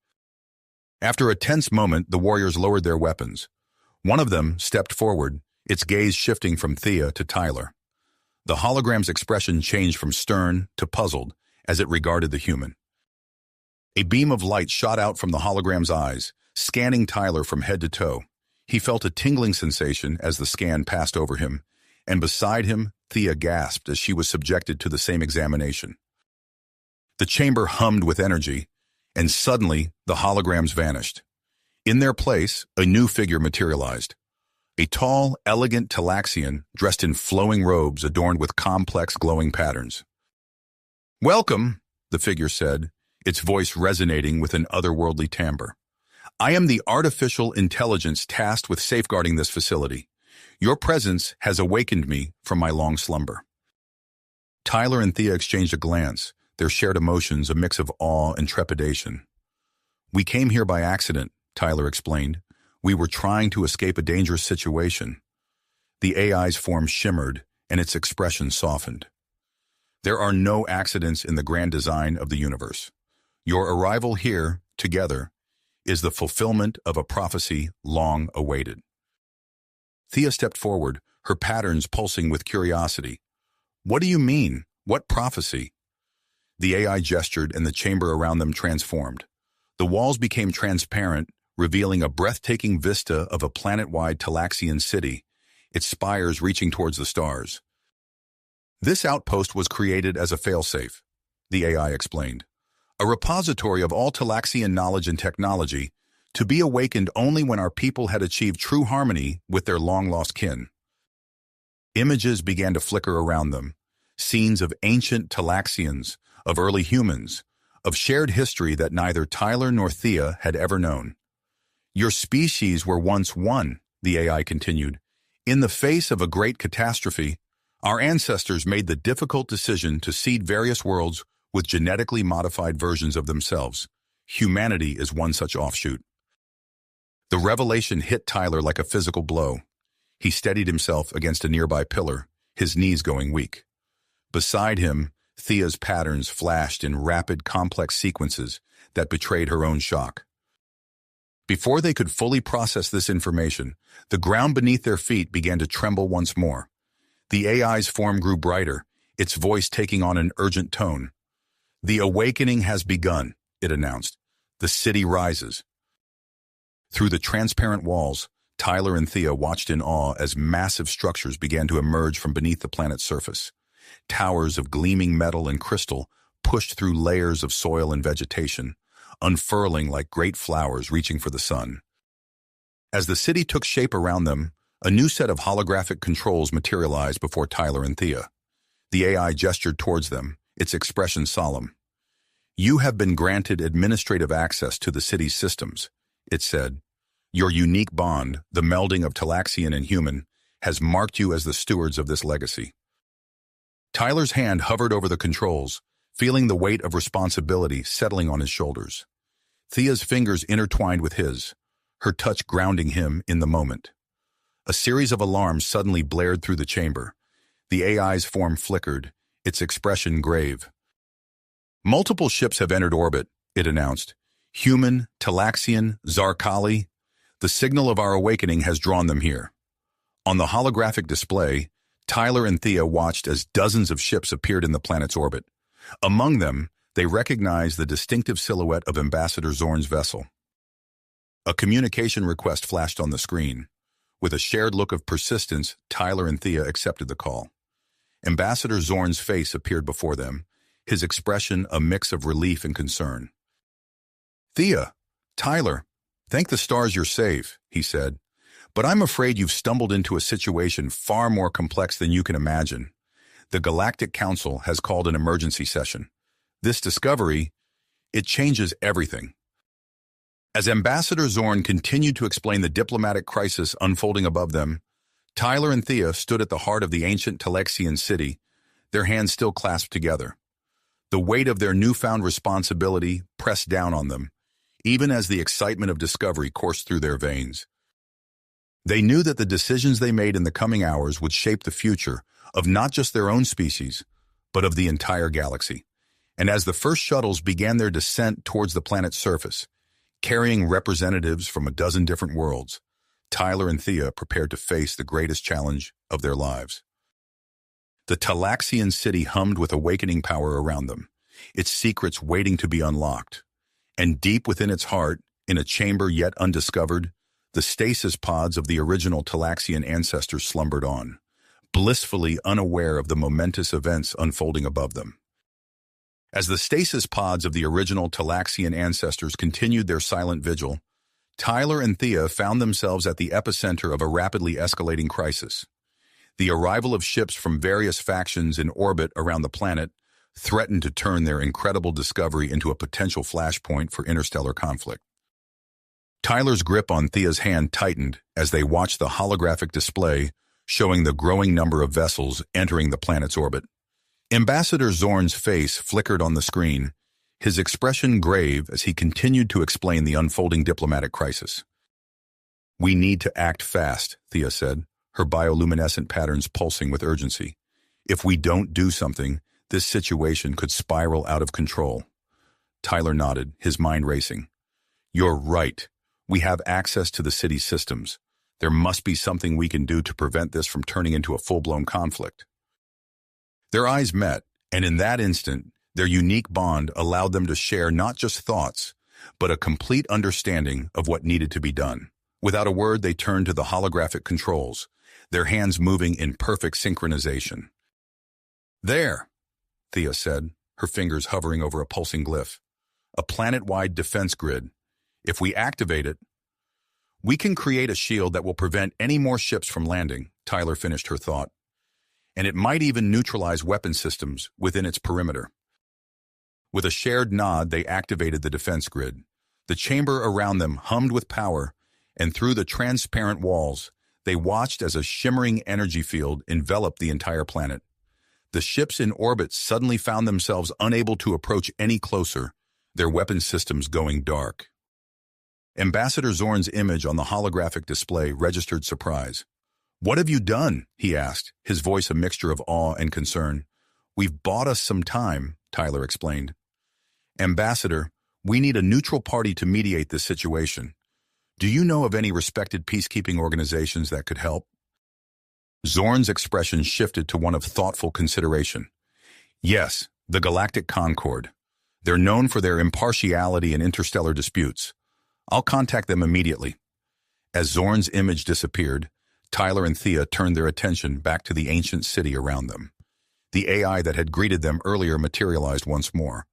After a tense moment, the warriors lowered their weapons. One of them stepped forward, its gaze shifting from Thea to Tyler. The hologram's expression changed from stern to puzzled as it regarded the human. A beam of light shot out from the hologram's eyes, scanning Tyler from head to toe. He felt a tingling sensation as the scan passed over him, and beside him, Thea gasped as she was subjected to the same examination. The chamber hummed with energy, and suddenly the holograms vanished. In their place, a new figure materialized. A tall, elegant Talaxian dressed in flowing robes adorned with complex glowing patterns. "Welcome," the figure said, its voice resonating with an otherworldly timbre. "I am the artificial intelligence tasked with safeguarding this facility. Your presence has awakened me from my long slumber." Tyler and Thea exchanged a glance, their shared emotions a mix of awe and trepidation. "We came here by accident," Tyler explained. "We were trying to escape a dangerous situation." The AI's form shimmered, and its expression softened. "There are no accidents in the grand design of the universe. Your arrival here, together, is the fulfillment of a prophecy long awaited." Thea stepped forward, her patterns pulsing with curiosity. "What do you mean? What prophecy?" The AI gestured, and the chamber around them transformed. The walls became transparent, revealing a breathtaking vista of a planet-wide Talaxian city, its spires reaching towards the stars. "This outpost was created as a failsafe," the AI explained. "A repository of all Talaxian knowledge and technology, to be awakened only when our people had achieved true harmony with their long-lost kin." Images began to flicker around them, scenes of ancient Talaxians, of early humans, of shared history that neither Tyler nor Thea had ever known. "Your species were once one," the AI continued. In the face of a great catastrophe, our ancestors made the difficult decision to seed various worlds with genetically modified versions of themselves. Humanity is one such offshoot. The revelation hit Tyler like a physical blow. He steadied himself against a nearby pillar, his knees going weak. Beside him, Thea's patterns flashed in rapid, complex sequences that betrayed her own shock. Before they could fully process this information, the ground beneath their feet began to tremble once more. The AI's form grew brighter, its voice taking on an urgent tone. "The awakening has begun," it announced. "The city rises." Through the transparent walls, Tyler and Thea watched in awe as massive structures began to emerge from beneath the planet's surface. Towers of gleaming metal and crystal pushed through layers of soil and vegetation, unfurling like great flowers reaching for the sun. As the city took shape around them, a new set of holographic controls materialized before Tyler and Thea. The AI gestured towards them, its expression solemn. "You have been granted administrative access to the city's systems," it said. "Your unique bond, the melding of Talaxian and human, has marked you as the stewards of this legacy." Tyler's hand hovered over the controls, feeling the weight of responsibility settling on his shoulders. Thea's fingers intertwined with his, her touch grounding him in the moment. A series of alarms suddenly blared through the chamber. The AI's form flickered, its expression grave. "Multiple ships have entered orbit," it announced. "Human, Talaxian, Zarkali. The signal of our awakening has drawn them here." On the holographic display, Tyler and Thea watched as dozens of ships appeared in the planet's orbit. Among them, they recognized the distinctive silhouette of Ambassador Zorn's vessel. A communication request flashed on the screen. With a shared look of persistence, Tyler and Thea accepted the call. Ambassador Zorn's face appeared before them, his expression a mix of relief and concern. "Thea, Tyler, thank the stars you're safe," he said. "But I'm afraid you've stumbled into a situation far more complex than you can imagine. The Galactic Council has called an emergency session. This discovery, it changes everything." As Ambassador Zorn continued to explain the diplomatic crisis unfolding above them, Tyler and Thea stood at the heart of the ancient Telexian city, their hands still clasped together. The weight of their newfound responsibility pressed down on them, even as the excitement of discovery coursed through their veins. They knew that the decisions they made in the coming hours would shape the future of not just their own species, but of the entire galaxy. And as the first shuttles began their descent towards the planet's surface, carrying representatives from a dozen different worlds, Tyler and Thea prepared to face the greatest challenge of their lives. The Talaxian city hummed with awakening power around them, its secrets waiting to be unlocked. And deep within its heart, in a chamber yet undiscovered, the stasis pods of the original Talaxian ancestors slumbered on, blissfully unaware of the momentous events unfolding above them. As the stasis pods of the original Talaxian ancestors continued their silent vigil, Tyler and Thea found themselves at the epicenter of a rapidly escalating crisis. The arrival of ships from various factions in orbit around the planet threatened to turn their incredible discovery into a potential flashpoint for interstellar conflict. Tyler's grip on Thea's hand tightened as they watched the holographic display showing the growing number of vessels entering the planet's orbit. Ambassador Zorn's face flickered on the screen, his expression grave as he continued to explain the unfolding diplomatic crisis. "We need to act fast," Thea said, her bioluminescent patterns pulsing with urgency. "If we don't do something, this situation could spiral out of control." Tyler nodded, his mind racing. "You're right. We have access to the city's systems. There must be something we can do to prevent this from turning into a full-blown conflict." Their eyes met, and in that instant, their unique bond allowed them to share not just thoughts, but a complete understanding of what needed to be done. Without a word, they turned to the holographic controls, their hands moving in perfect synchronization. "There," Thea said, her fingers hovering over a pulsing glyph. "A planet-wide defense grid. If we activate it, we can create a shield that will prevent any more ships from landing," Tyler finished her thought. "And it might even neutralize weapon systems within its perimeter." With a shared nod, they activated the defense grid. The chamber around them hummed with power, and through the transparent walls, They watched as a shimmering energy field enveloped the entire planet. The ships in orbit suddenly found themselves unable to approach any closer, their weapon systems going dark. Ambassador Zorn's image on the holographic display registered surprise. "What have you done?" he asked, his voice a mixture of awe and concern. "We've bought us some time," Tyler explained. "Ambassador, we need a neutral party to mediate this situation. Do you know of any respected peacekeeping organizations that could help?" Zorn's expression shifted to one of thoughtful consideration. "Yes, the Galactic Concord. They're known for their impartiality in interstellar disputes. I'll contact them immediately." As Zorn's image disappeared, Tyler and Thea turned their attention back to the ancient city around them. The AI that had greeted them earlier materialized once more.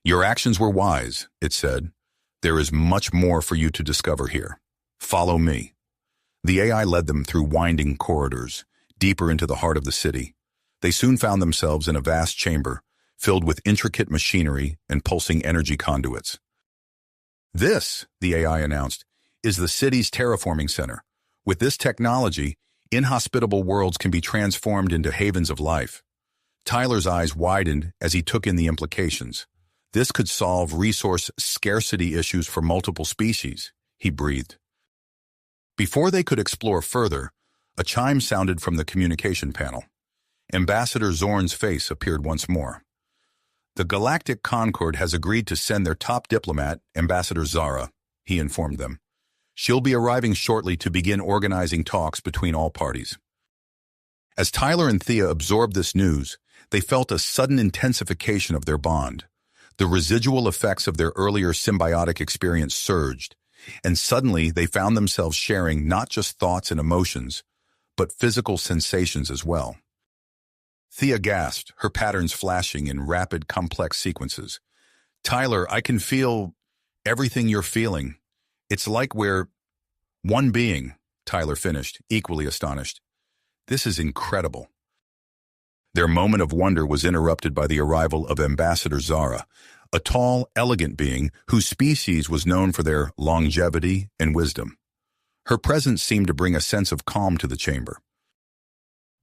"Your actions were wise," it said. "There is much more for you to discover here. Follow me." The AI led them through winding corridors, deeper into the heart of the city. They soon found themselves in a vast chamber, filled with intricate machinery and pulsing energy conduits. "This," the AI announced, "is the city's terraforming center. With this technology, inhospitable worlds can be transformed into havens of life." Tyler's eyes widened as he took in the implications. "This could solve resource scarcity issues for multiple species," he breathed. Before they could explore further, a chime sounded from the communication panel. Ambassador Zorn's face appeared once more. "The Galactic Concord has agreed to send their top diplomat, Ambassador Zara," he informed them. "She'll be arriving shortly to begin organizing talks between all parties." As Tyler and Thea absorbed this news, they felt a sudden intensification of their bond. The residual effects of their earlier symbiotic experience surged, and suddenly they found themselves sharing not just thoughts and emotions, but physical sensations as well. Thea gasped, her patterns flashing in rapid, complex sequences. "Tyler, I can feel everything you're feeling. It's like we're one being," Tyler finished, equally astonished. "This is incredible." Their moment of wonder was interrupted by the arrival of Ambassador Zara, a tall, elegant being whose species was known for their longevity and wisdom. Her presence seemed to bring a sense of calm to the chamber.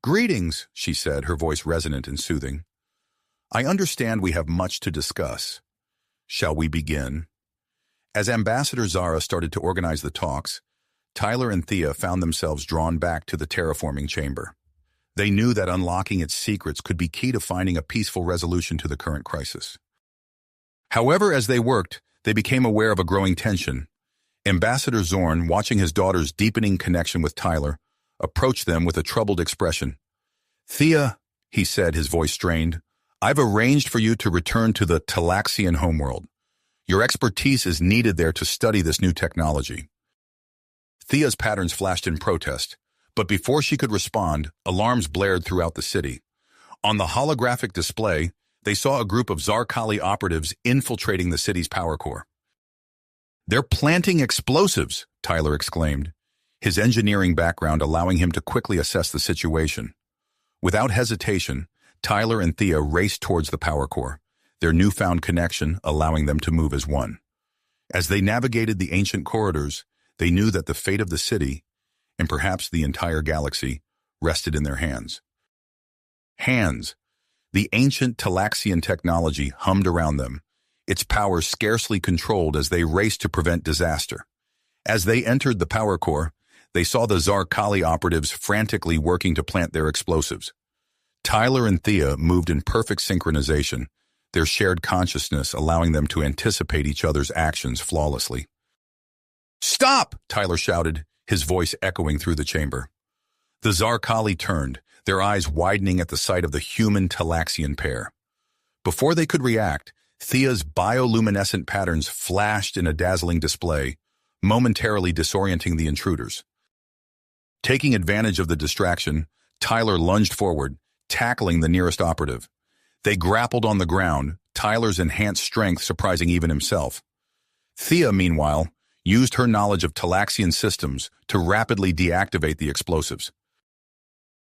"Greetings," she said, her voice resonant and soothing. "I understand we have much to discuss. Shall we begin?" As Ambassador Zara started to organize the talks, Tyler and Thea found themselves drawn back to the terraforming chamber. They knew that unlocking its secrets could be key to finding a peaceful resolution to the current crisis. However, as they worked, they became aware of a growing tension. Ambassador Zorn, watching his daughter's deepening connection with Tyler, approached them with a troubled expression. "Thea," he said, his voice strained, "I've arranged for you to return to the Talaxian homeworld. Your expertise is needed there to study this new technology." Thea's patterns flashed in protest, but before she could respond, alarms blared throughout the city. On the holographic display, they saw a group of Zarkali operatives infiltrating the city's power core. "They're planting explosives," Tyler exclaimed, his engineering background allowing him to quickly assess the situation. Without hesitation, Tyler and Thea raced towards the power core, their newfound connection allowing them to move as one. As they navigated the ancient corridors, they knew that the fate of the city, and perhaps the entire galaxy, rested in their hands. Hands. The ancient Talaxian technology hummed around them, its power scarcely controlled as they raced to prevent disaster. As they entered the power core, they saw the Zarkali operatives frantically working to plant their explosives. Tyler and Thea moved in perfect synchronization, their shared consciousness allowing them to anticipate each other's actions flawlessly. "Stop!" Tyler shouted, his voice echoing through the chamber. The Zarkali turned, their eyes widening at the sight of the human Talaxian pair. Before they could react, Thea's bioluminescent patterns flashed in a dazzling display, momentarily disorienting the intruders. Taking advantage of the distraction, Tyler lunged forward, tackling the nearest operative. They grappled on the ground, Tyler's enhanced strength surprising even himself. Thea, meanwhile, used her knowledge of Talaxian systems to rapidly deactivate the explosives.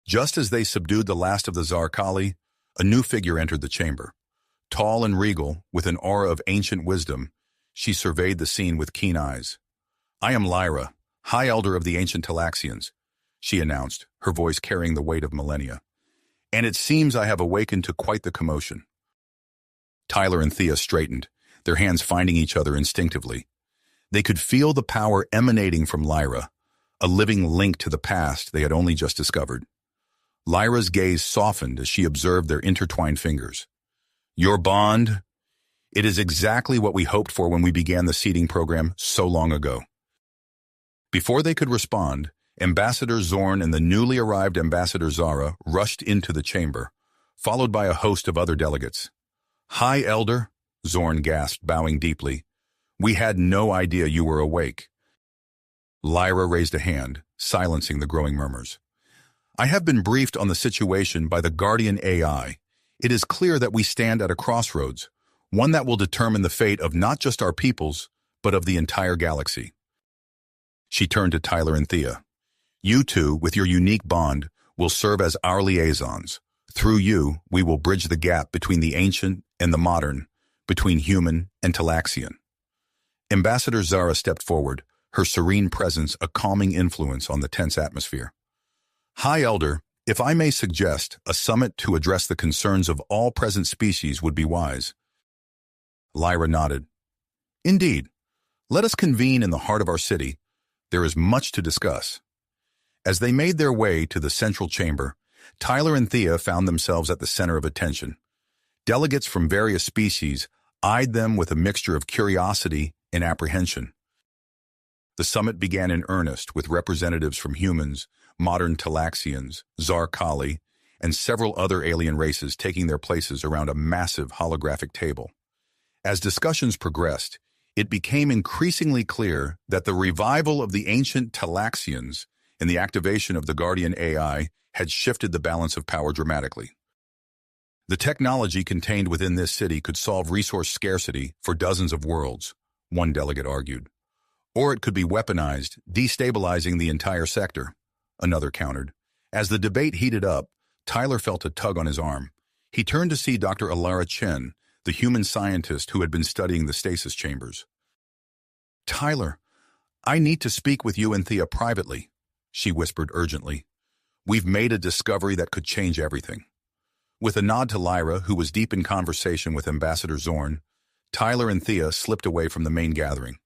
Just as they subdued the last of the Zarkali, a new figure entered the chamber. Tall and regal, with an aura of ancient wisdom, she surveyed the scene with keen eyes. "I am Lyra, High Elder of the ancient Talaxians, she announced, her voice carrying the weight of millennia. And it seems I have awakened to quite the commotion. Tyler and Thea straightened, their hands finding each other instinctively. They could feel the power emanating from Lyra, a living link to the past they had only just discovered. Lyra's gaze softened as she observed their intertwined fingers. Your bond? It is exactly what we hoped for when we began the seeding program so long ago. Before they could respond, Ambassador Zorn and the newly arrived Ambassador Zara rushed into the chamber, followed by a host of other delegates. High Elder, Zorn gasped, bowing deeply. We had no idea you were awake. Lyra raised a hand, silencing the growing murmurs. I have been briefed on the situation by the Guardian AI. It is clear that we stand at a crossroads, one that will determine the fate of not just our peoples, but of the entire galaxy. She turned to Tyler and Thea. You two, with your unique bond, will serve as our liaisons. Through you, we will bridge the gap between the ancient and the modern, between human and Talaxian. Ambassador Zara stepped forward, her serene presence a calming influence on the tense atmosphere. High Elder, if I may suggest, a summit to address the concerns of all present species would be wise. Lyra nodded. Indeed. Let us convene in the heart of our city. There is much to discuss. As they made their way to the central chamber, Tyler and Thea found themselves at the center of attention. Delegates from various species eyed them with a mixture of curiosity and apprehension. The summit began in earnest with representatives from humans, modern Talaxians, Zarkali, and several other alien races taking their places around a massive holographic table. As discussions progressed, it became increasingly clear that the revival of the ancient Talaxians and the activation of the Guardian AI had shifted the balance of power dramatically. The technology contained within this city could solve resource scarcity for dozens of worlds, one delegate argued. Or it could be weaponized, destabilizing the entire sector, another countered. As the debate heated up, Tyler felt a tug on his arm. He turned to see Dr. Alara Chen, the human scientist who had been studying the stasis chambers. Tyler, I need to speak with you and Thea privately, she whispered urgently. We've made a discovery that could change everything. With a nod to Lyra, who was deep in conversation with Ambassador Zorn, Tyler and Thea slipped away from the main gathering.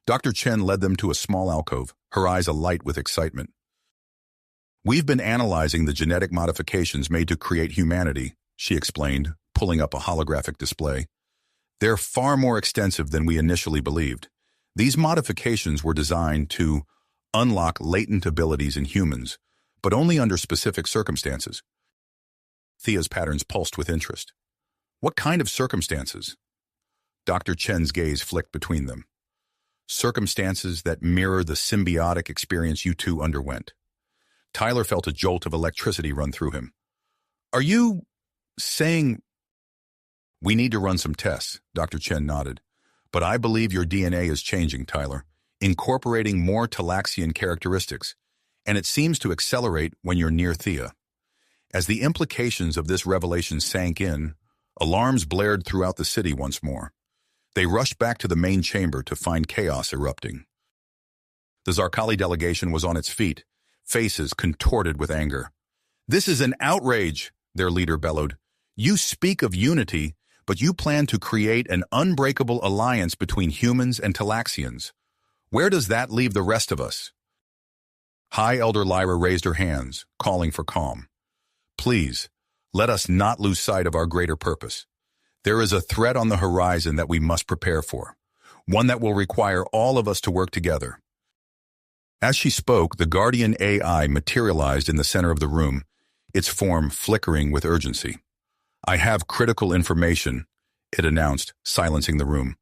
Dr. Chen led them to a small alcove, her eyes alight with excitement. We've been analyzing the genetic modifications made to create humanity, she explained, pulling up a holographic display. They're far more extensive than we initially believed. These modifications were designed to unlock latent abilities in humans, but only under specific circumstances. Thea's patterns pulsed with interest. What kind of circumstances? Dr. Chen's gaze flicked between them. Circumstances that mirror the symbiotic experience you two underwent. Tyler felt a jolt of electricity run through him. Are you saying... We need to run some tests, Dr. Chen nodded. But I believe your DNA is changing, Tyler, incorporating more Talaxian characteristics, and it seems to accelerate when you're near Thea. As the implications of this revelation sank in, alarms blared throughout the city once more. They rushed back to the main chamber to find chaos erupting. The Zarkali delegation was on its feet, faces contorted with anger. This is an outrage, their leader bellowed. You speak of unity, but you plan to create an unbreakable alliance between humans and Talaxians. Where does that leave the rest of us? High Elder Lyra raised her hands, calling for calm. Please, let us not lose sight of our greater purpose. There is a threat on the horizon that we must prepare for, one that will require all of us to work together. As she spoke, the Guardian AI materialized in the center of the room, its form flickering with urgency. I have critical information, it announced, silencing the room.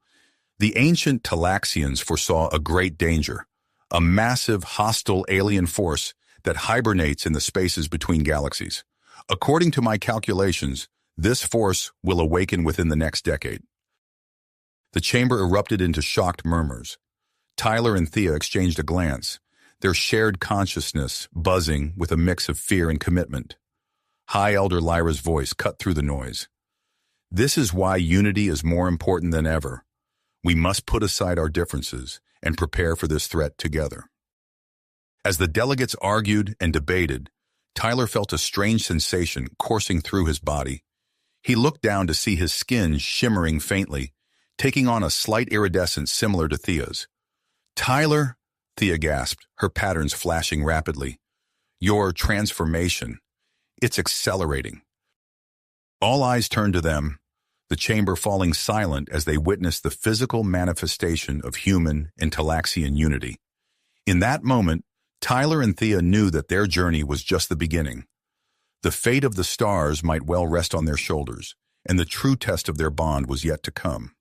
The ancient Talaxians foresaw a great danger, a massive hostile alien force that hibernates in the spaces between galaxies. According to my calculations, this force will awaken within the next decade. The chamber erupted into shocked murmurs. Tyler and Thea exchanged a glance, their shared consciousness buzzing with a mix of fear and commitment. High Elder Lyra's voice cut through the noise. This is why unity is more important than ever. We must put aside our differences and prepare for this threat together. As the delegates argued and debated, Tyler felt a strange sensation coursing through his body. He looked down to see his skin shimmering faintly, taking on a slight iridescence similar to Thea's. "Tyler," Thea gasped, her patterns flashing rapidly. "Your transformation. It's accelerating." All eyes turned to them, the chamber falling silent as they witnessed the physical manifestation of human and Talaxian unity. In that moment, Tyler and Thea knew that their journey was just the beginning. The fate of the stars might well rest on their shoulders, and the true test of their bond was yet to come.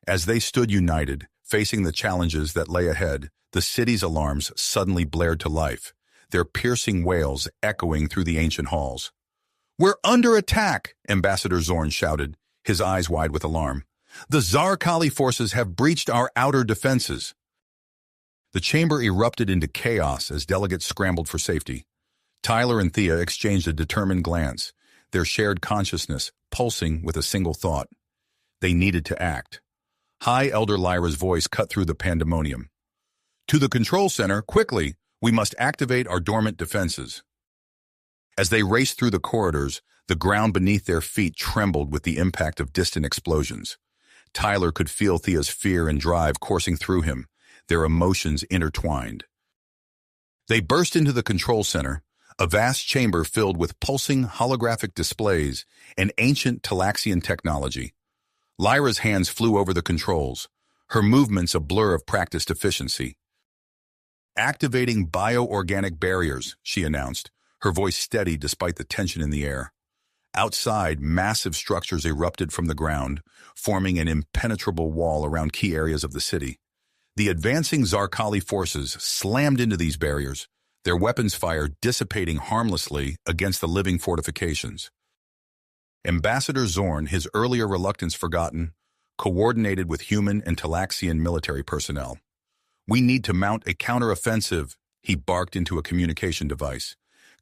As they stood united, facing the challenges that lay ahead, the city's alarms suddenly blared to life, their piercing wails echoing through the ancient halls. "We're under attack," Ambassador Zorn shouted, his eyes wide with alarm. "The Zarkali forces have breached our outer defenses." The chamber erupted into chaos as delegates scrambled for safety. Tyler and Thea exchanged a determined glance, their shared consciousness pulsing with a single thought. They needed to act. High Elder Lyra's voice cut through the pandemonium. "To the control center, quickly! We must activate our dormant defenses." As they raced through the corridors, the ground beneath their feet trembled with the impact of distant explosions. Tyler could feel Thea's fear and drive coursing through him, their emotions intertwined. They burst into the control center, a vast chamber filled with pulsing holographic displays and ancient Talaxian technology. Lyra's hands flew over the controls, her movements a blur of practiced efficiency. "Activating bioorganic barriers," she announced, her voice steady despite the tension in the air. Outside, massive structures erupted from the ground, forming an impenetrable wall around key areas of the city. The advancing Zarkali forces slammed into these barriers, their weapons fire dissipating harmlessly against the living fortifications. Ambassador Zorn, his earlier reluctance forgotten, coordinated with human and Talaxian military personnel. "We need to mount a counteroffensive," he barked into a communication device.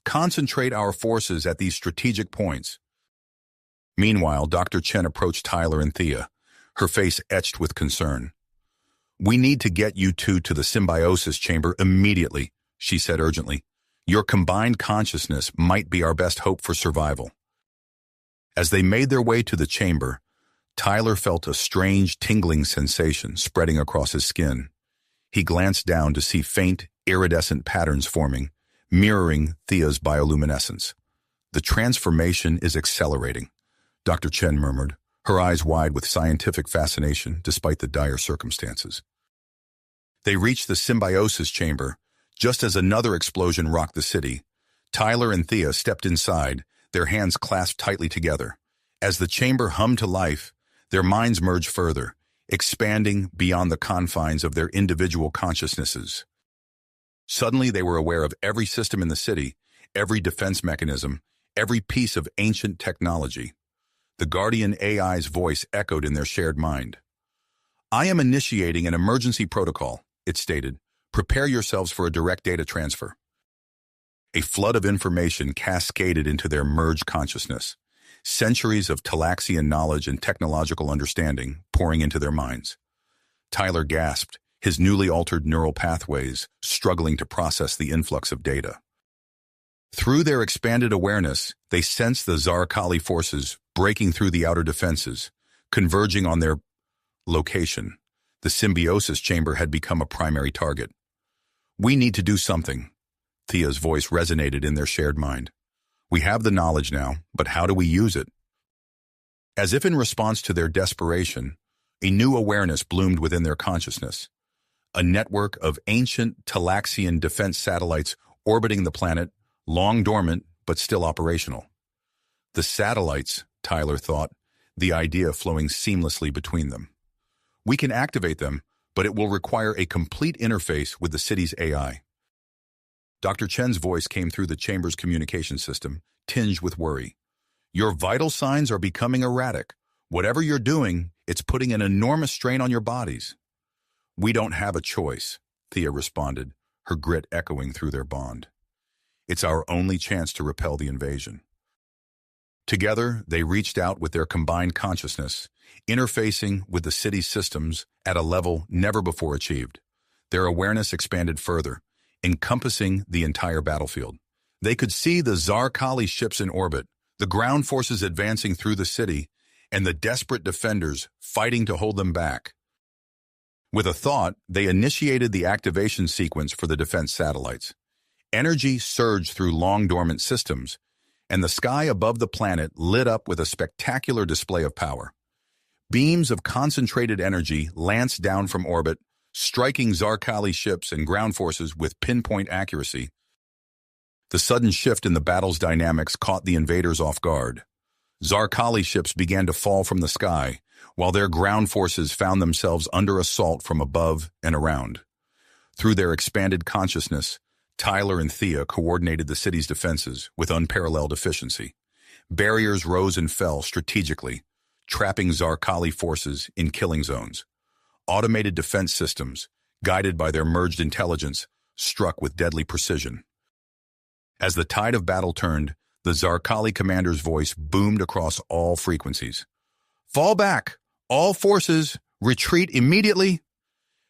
"Concentrate our forces at these strategic points." Meanwhile, Dr. Chen approached Tyler and Thea, her face etched with concern. "We need to get you two to the symbiosis chamber immediately," she said urgently. "Your combined consciousness might be our best hope for survival." As they made their way to the chamber, Tyler felt a strange tingling sensation spreading across his skin. He glanced down to see faint, iridescent patterns forming, mirroring Thea's bioluminescence. "The transformation is accelerating," Dr. Chen murmured, her eyes wide with scientific fascination despite the dire circumstances. They reached the symbiosis chamber, just as another explosion rocked the city. Tyler and Thea stepped inside, their hands clasped tightly together. As the chamber hummed to life, their minds merged further, expanding beyond the confines of their individual consciousnesses. Suddenly they were aware of every system in the city, every defense mechanism, every piece of ancient technology. The Guardian AI's voice echoed in their shared mind. "I am initiating an emergency protocol," it stated. "Prepare yourselves for a direct data transfer." A flood of information cascaded into their merged consciousness, centuries of Talaxian knowledge and technological understanding pouring into their minds. Tyler gasped, his newly altered neural pathways struggling to process the influx of data. Through their expanded awareness, they sensed the Zarkali forces breaking through the outer defenses, converging on their location. The symbiosis chamber had become a primary target. "We need to do something," Thea's voice resonated in their shared mind. "We have the knowledge now, but how do we use it?" As if in response to their desperation, a new awareness bloomed within their consciousness. A network of ancient Talaxian defense satellites orbiting the planet, long dormant but still operational. The satellites, Tyler thought, the idea flowing seamlessly between them. "We can activate them, but it will require a complete interface with the city's AI." Dr. Chen's voice came through the chamber's communication system, tinged with worry. "Your vital signs are becoming erratic. Whatever you're doing, it's putting an enormous strain on your bodies." "We don't have a choice," Thea responded, her grit echoing through their bond. "It's our only chance to repel the invasion." Together, they reached out with their combined consciousness, interfacing with the city's systems at a level never before achieved. Their awareness expanded further, encompassing the entire battlefield. They could see the Zaral ships in orbit, the ground forces advancing through the city, and the desperate defenders fighting to hold them back. With a thought, they initiated the activation sequence for the defense satellites. Energy surged through long-dormant systems, and the sky above the planet lit up with a spectacular display of power. Beams of concentrated energy lanced down from orbit, striking Zaral ships and ground forces with pinpoint accuracy. The sudden shift in the battle's dynamics caught the invaders off guard. Zaral ships began to fall from the sky, while their ground forces found themselves under assault from above and around. Through their expanded consciousness, Tyler and Thea coordinated the city's defenses with unparalleled efficiency. Barriers rose and fell strategically, trapping Zaral forces in killing zones. Automated defense systems, guided by their merged intelligence, struck with deadly precision. As the tide of battle turned, the Zaral commander's voice boomed across all frequencies. "Fall back! All forces, retreat immediately!"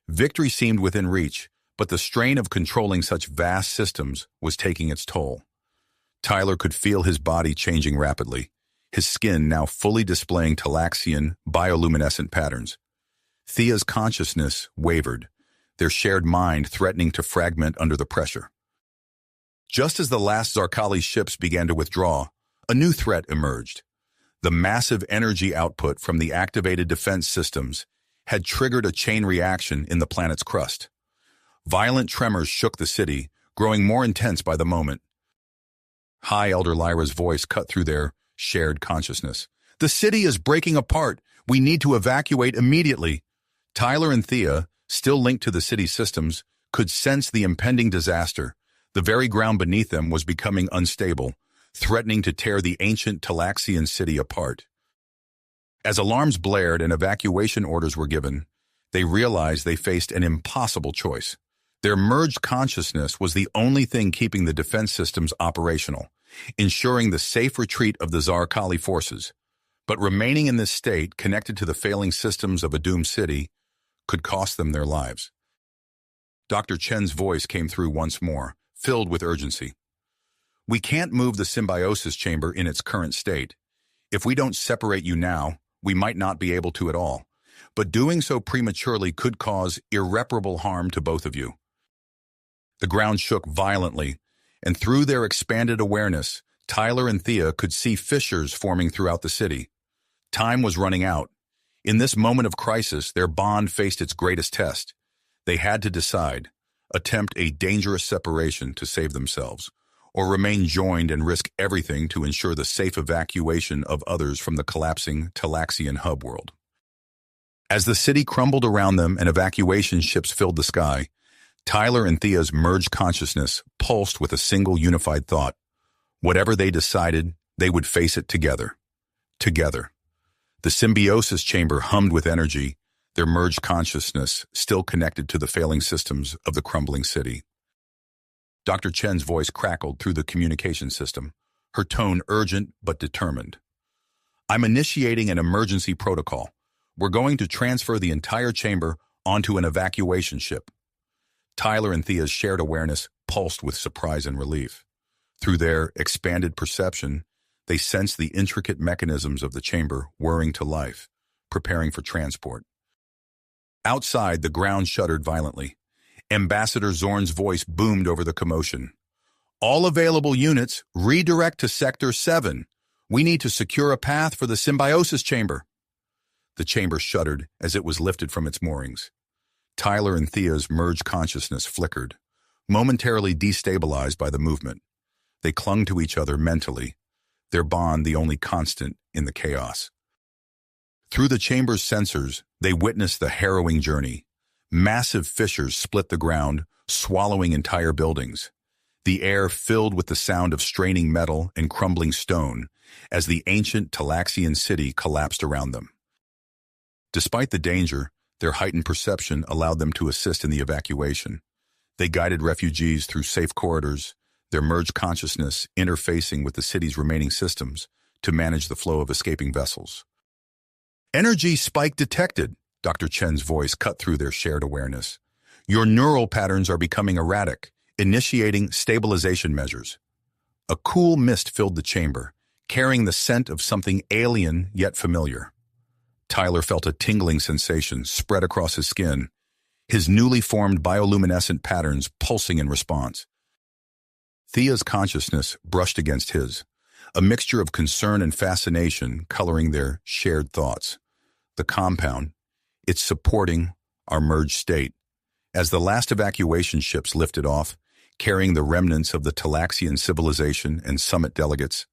Victory seemed within reach, but the strain of controlling such vast systems was taking its toll. Tyler could feel his body changing rapidly, his skin now fully displaying Talaxian bioluminescent patterns. Thea's consciousness wavered, their shared mind threatening to fragment under the pressure. Just as the last Zaral ships began to withdraw, a new threat emerged. The massive energy output from the activated defense systems had triggered a chain reaction in the planet's crust. Violent tremors shook the city, growing more intense by the moment. High Elder Lyra's voice cut through their shared consciousness. "The city is breaking apart. We need to evacuate immediately." Tyler and Thea, still linked to the city's systems, could sense the impending disaster. The very ground beneath them was becoming unstable, threatening to tear the ancient Talaxian city apart. As alarms blared and evacuation orders were given, they realized they faced an impossible choice. Their merged consciousness was the only thing keeping the defense systems operational, ensuring the safe retreat of the Zaral forces. But remaining in this state, connected to the failing systems of a doomed city, could cost them their lives. Dr. Chen's voice came through once more, filled with urgency. "We can't move the symbiosis chamber in its current state. If we don't separate you now, we might not be able to at all. But doing so prematurely could cause irreparable harm to both of you." The ground shook violently, and through their expanded awareness, Tyler and Thea could see fissures forming throughout the city. Time was running out. In this moment of crisis, their bond faced its greatest test. They had to decide, attempt a dangerous separation to save themselves, or remain joined and risk everything to ensure the safe evacuation of others from the collapsing Talaxian hub world. As the city crumbled around them and evacuation ships filled the sky, Tyler and Thea's merged consciousness pulsed with a single unified thought. Whatever they decided, they would face it together. Together. The symbiosis chamber hummed with energy, their merged consciousness still connected to the failing systems of the crumbling city. Dr. Chen's voice crackled through the communication system, her tone urgent but determined. "I'm initiating an emergency protocol. We're going to transfer the entire chamber onto an evacuation ship." Tyler and Thea's shared awareness pulsed with surprise and relief. Through their expanded perception, they sensed the intricate mechanisms of the chamber whirring to life, preparing for transport. Outside, the ground shuddered violently. Ambassador Zorn's voice boomed over the commotion. "All available units, redirect to Sector 7. We need to secure a path for the symbiosis chamber." The chamber shuddered as it was lifted from its moorings. Tyler and Thea's merged consciousness flickered, momentarily destabilized by the movement. They clung to each other mentally, their bond the only constant in the chaos. Through the chamber's sensors, they witnessed the harrowing journey. Massive fissures split the ground, swallowing entire buildings. The air filled with the sound of straining metal and crumbling stone as the ancient Talaxian city collapsed around them. Despite the danger, their heightened perception allowed them to assist in the evacuation. They guided refugees through safe corridors, their merged consciousness interfacing with the city's remaining systems to manage the flow of escaping vessels. "Energy spike detected," Dr. Chen's voice cut through their shared awareness. Your neural patterns are becoming erratic, initiating stabilization measures. A cool mist filled the chamber, carrying the scent of something alien yet familiar. Tyler felt a tingling sensation spread across his skin, his newly formed bioluminescent patterns pulsing in response. Thea's consciousness brushed against his, a mixture of concern and fascination coloring their shared thoughts. The compound, it's supporting our merged state. As the last evacuation ships lifted off, carrying the remnants of the Talaxian civilization and summit delegates,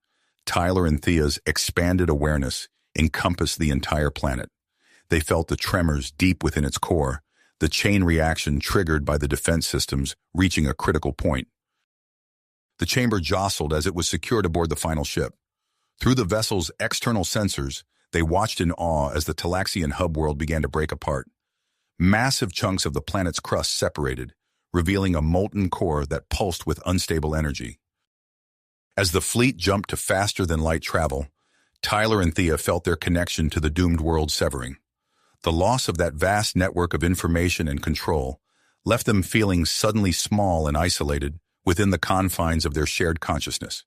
Tyler and Thea's expanded awareness encompassed the entire planet. They felt the tremors deep within its core, the chain reaction triggered by the defense systems reaching a critical point. The chamber jostled as it was secured aboard the final ship. Through the vessel's external sensors, they watched in awe as the Talaxian hub world began to break apart. Massive chunks of the planet's crust separated, revealing a molten core that pulsed with unstable energy. As the fleet jumped to faster-than-light travel, Tyler and Thea felt their connection to the doomed world severing. The loss of that vast network of information and control left them feeling suddenly small and isolated within the confines of their shared consciousness.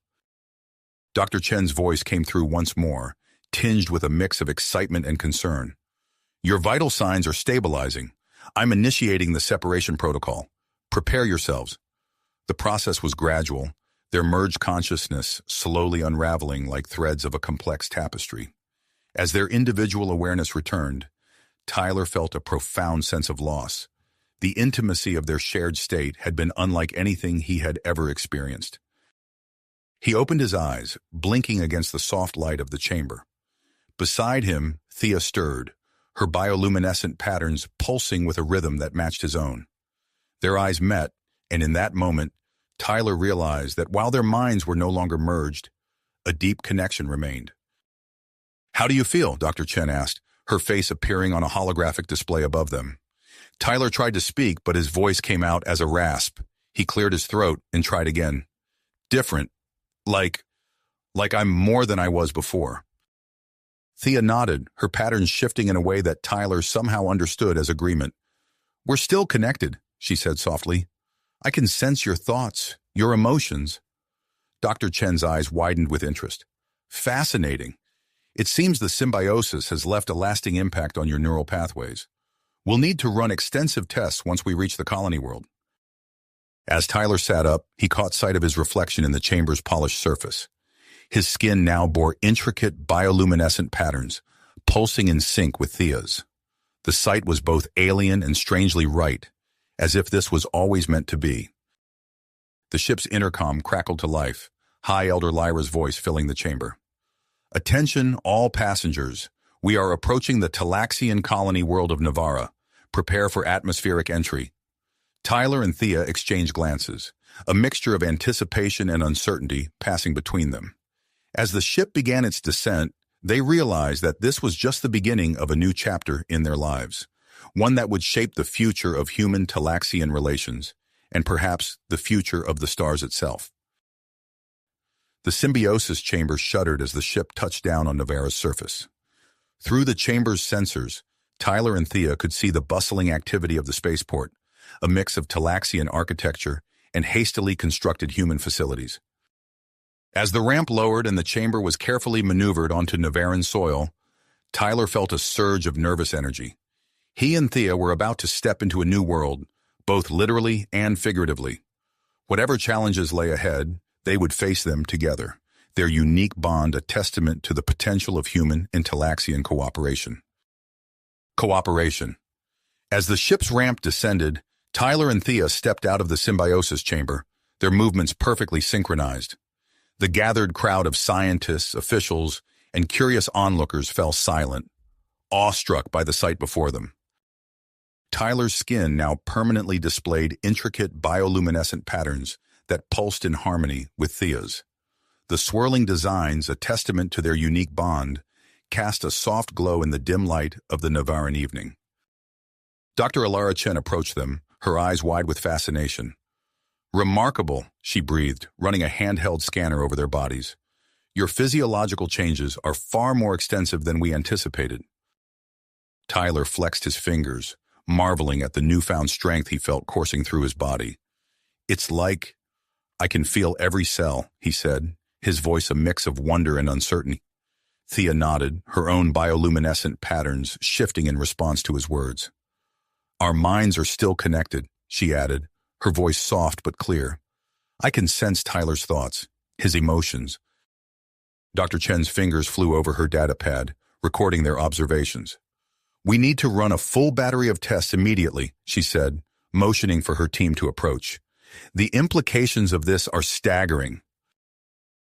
Dr. Chen's voice came through once more, tinged with a mix of excitement and concern. Your vital signs are stabilizing. I'm initiating the separation protocol. Prepare yourselves. The process was gradual, their merged consciousness slowly unraveling like threads of a complex tapestry. As their individual awareness returned, Tyler felt a profound sense of loss. The intimacy of their shared state had been unlike anything he had ever experienced. He opened his eyes, blinking against the soft light of the chamber. Beside him, Thea stirred, her bioluminescent patterns pulsing with a rhythm that matched his own. Their eyes met, and in that moment, Tyler realized that while their minds were no longer merged, a deep connection remained. "How do you feel?" Dr. Chen asked, her face appearing on a holographic display above them. Tyler tried to speak, but his voice came out as a rasp. He cleared his throat and tried again. "Different. Like I'm more than I was before." Thea nodded, her patterns shifting in a way that Tyler somehow understood as agreement. "We're still connected," she said softly. "I can sense your thoughts, your emotions." Dr. Chen's eyes widened with interest. "Fascinating. It seems the symbiosis has left a lasting impact on your neural pathways. We'll need to run extensive tests once we reach the colony world." As Tyler sat up, he caught sight of his reflection in the chamber's polished surface. His skin now bore intricate bioluminescent patterns, pulsing in sync with Thea's. The sight was both alien and strangely right, as if this was always meant to be. The ship's intercom crackled to life, High Elder Lyra's voice filling the chamber. "Attention, all passengers. We are approaching the Talaxian colony world of Navara. Prepare for atmospheric entry." Tyler and Thea exchanged glances, a mixture of anticipation and uncertainty passing between them. As the ship began its descent, they realized that this was just the beginning of a new chapter in their lives, one that would shape the future of human-Talaxian relations, and perhaps the future of the stars itself. The symbiosis chamber shuddered as the ship touched down on Navara's surface. Through the chamber's sensors, Tyler and Thea could see the bustling activity of the spaceport, a mix of Talaxian architecture and hastily constructed human facilities. As the ramp lowered and the chamber was carefully maneuvered onto Navaran soil, Tyler felt a surge of nervous energy. He and Thea were about to step into a new world, both literally and figuratively. Whatever challenges lay ahead, they would face them together, their unique bond a testament to the potential of human and Talaxian cooperation. Cooperation. As the ship's ramp descended, Tyler and Thea stepped out of the symbiosis chamber, their movements perfectly synchronized. The gathered crowd of scientists, officials, and curious onlookers fell silent, awestruck by the sight before them. Tyler's skin now permanently displayed intricate bioluminescent patterns that pulsed in harmony with Thea's. The swirling designs, a testament to their unique bond, cast a soft glow in the dim light of the Navaran evening. Dr. Alara Chen approached them, her eyes wide with fascination. "Remarkable," she breathed, running a handheld scanner over their bodies. "Your physiological changes are far more extensive than we anticipated." Tyler flexed his fingers, marveling at the newfound strength he felt coursing through his body. "It's like I can feel every cell," he said, his voice a mix of wonder and uncertainty. Thea nodded, her own bioluminescent patterns shifting in response to his words. "Our minds are still connected," she added, her voice soft but clear. "I can sense Tyler's thoughts, his emotions." Dr. Chen's fingers flew over her data pad, recording their observations. "We need to run a full battery of tests immediately," she said, motioning for her team to approach. "The implications of this are staggering."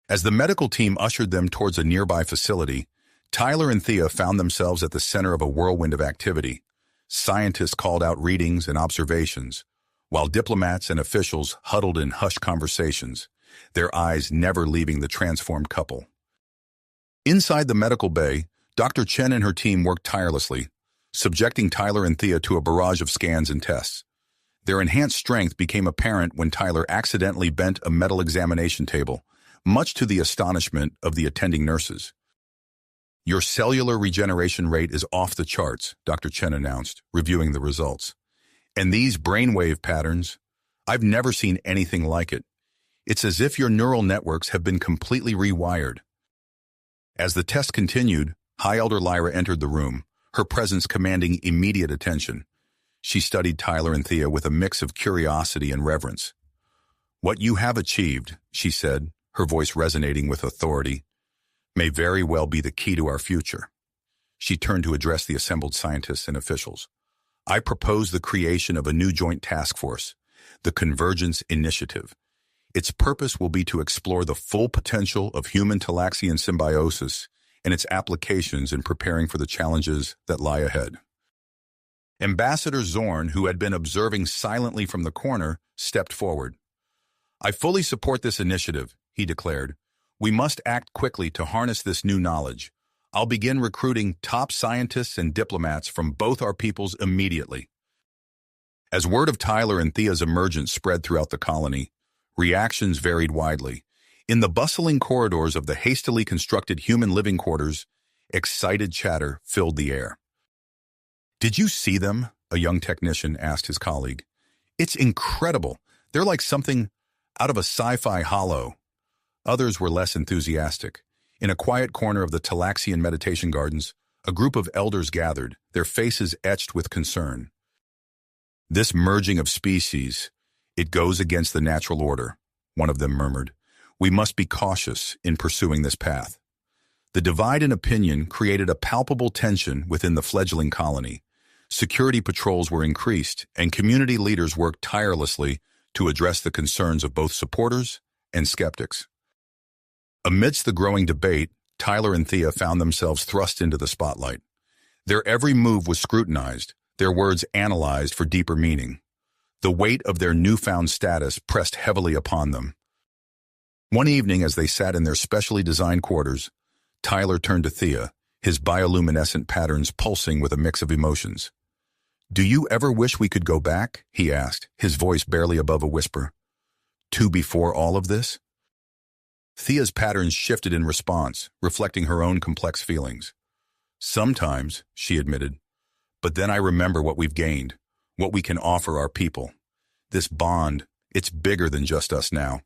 As the medical team ushered them towards a nearby facility, Tyler and Thea found themselves at the center of a whirlwind of activity. Scientists called out readings and observations, while diplomats and officials huddled in hushed conversations, their eyes never leaving the transformed couple. Inside the medical bay, Dr. Chen and her team worked tirelessly, subjecting Tyler and Thea to a barrage of scans and tests. Their enhanced strength became apparent when Tyler accidentally bent a metal examination table, much to the astonishment of the attending nurses. "Your cellular regeneration rate is off the charts," Dr. Chen announced, reviewing the results. "And these brainwave patterns, I've never seen anything like it. It's as if your neural networks have been completely rewired." As the test continued, High Elder Lyra entered the room, her presence commanding immediate attention. She studied Tyler and Thea with a mix of curiosity and reverence. "What you have achieved," she said, her voice resonating with authority, "may very well be the key to our future." She turned to address the assembled scientists and officials. "I propose the creation of a new joint task force, the Convergence Initiative. Its purpose will be to explore the full potential of human-Talaxian symbiosis and its applications in preparing for the challenges that lie ahead." Ambassador Zorn, who had been observing silently from the corner, stepped forward. "I fully support this initiative," he declared. "We must act quickly to harness this new knowledge. I'll begin recruiting top scientists and diplomats from both our peoples immediately." As word of Tyler and Thea's emergence spread throughout the colony, reactions varied widely. In the bustling corridors of the hastily constructed human living quarters, excited chatter filled the air. "Did you see them?" a young technician asked his colleague. "It's incredible. They're like something out of a sci-fi hollow." Others were less enthusiastic. In a quiet corner of the Talaxian meditation gardens, a group of elders gathered, their faces etched with concern. "This merging of species, it goes against the natural order," one of them murmured. "We must be cautious in pursuing this path." The divide in opinion created a palpable tension within the fledgling colony. Security patrols were increased, and community leaders worked tirelessly to address the concerns of both supporters and skeptics. Amidst the growing debate, Tyler and Thea found themselves thrust into the spotlight. Their every move was scrutinized, their words analyzed for deeper meaning. The weight of their newfound status pressed heavily upon them. One evening, as they sat in their specially designed quarters, Tyler turned to Thea, his bioluminescent patterns pulsing with a mix of emotions. "Do you ever wish we could go back?" he asked, his voice barely above a whisper. "To before all of this?" Thea's patterns shifted in response, reflecting her own complex feelings. "Sometimes," she admitted, "but then I remember what we've gained, what we can offer our people. This bond, it's bigger than just us now."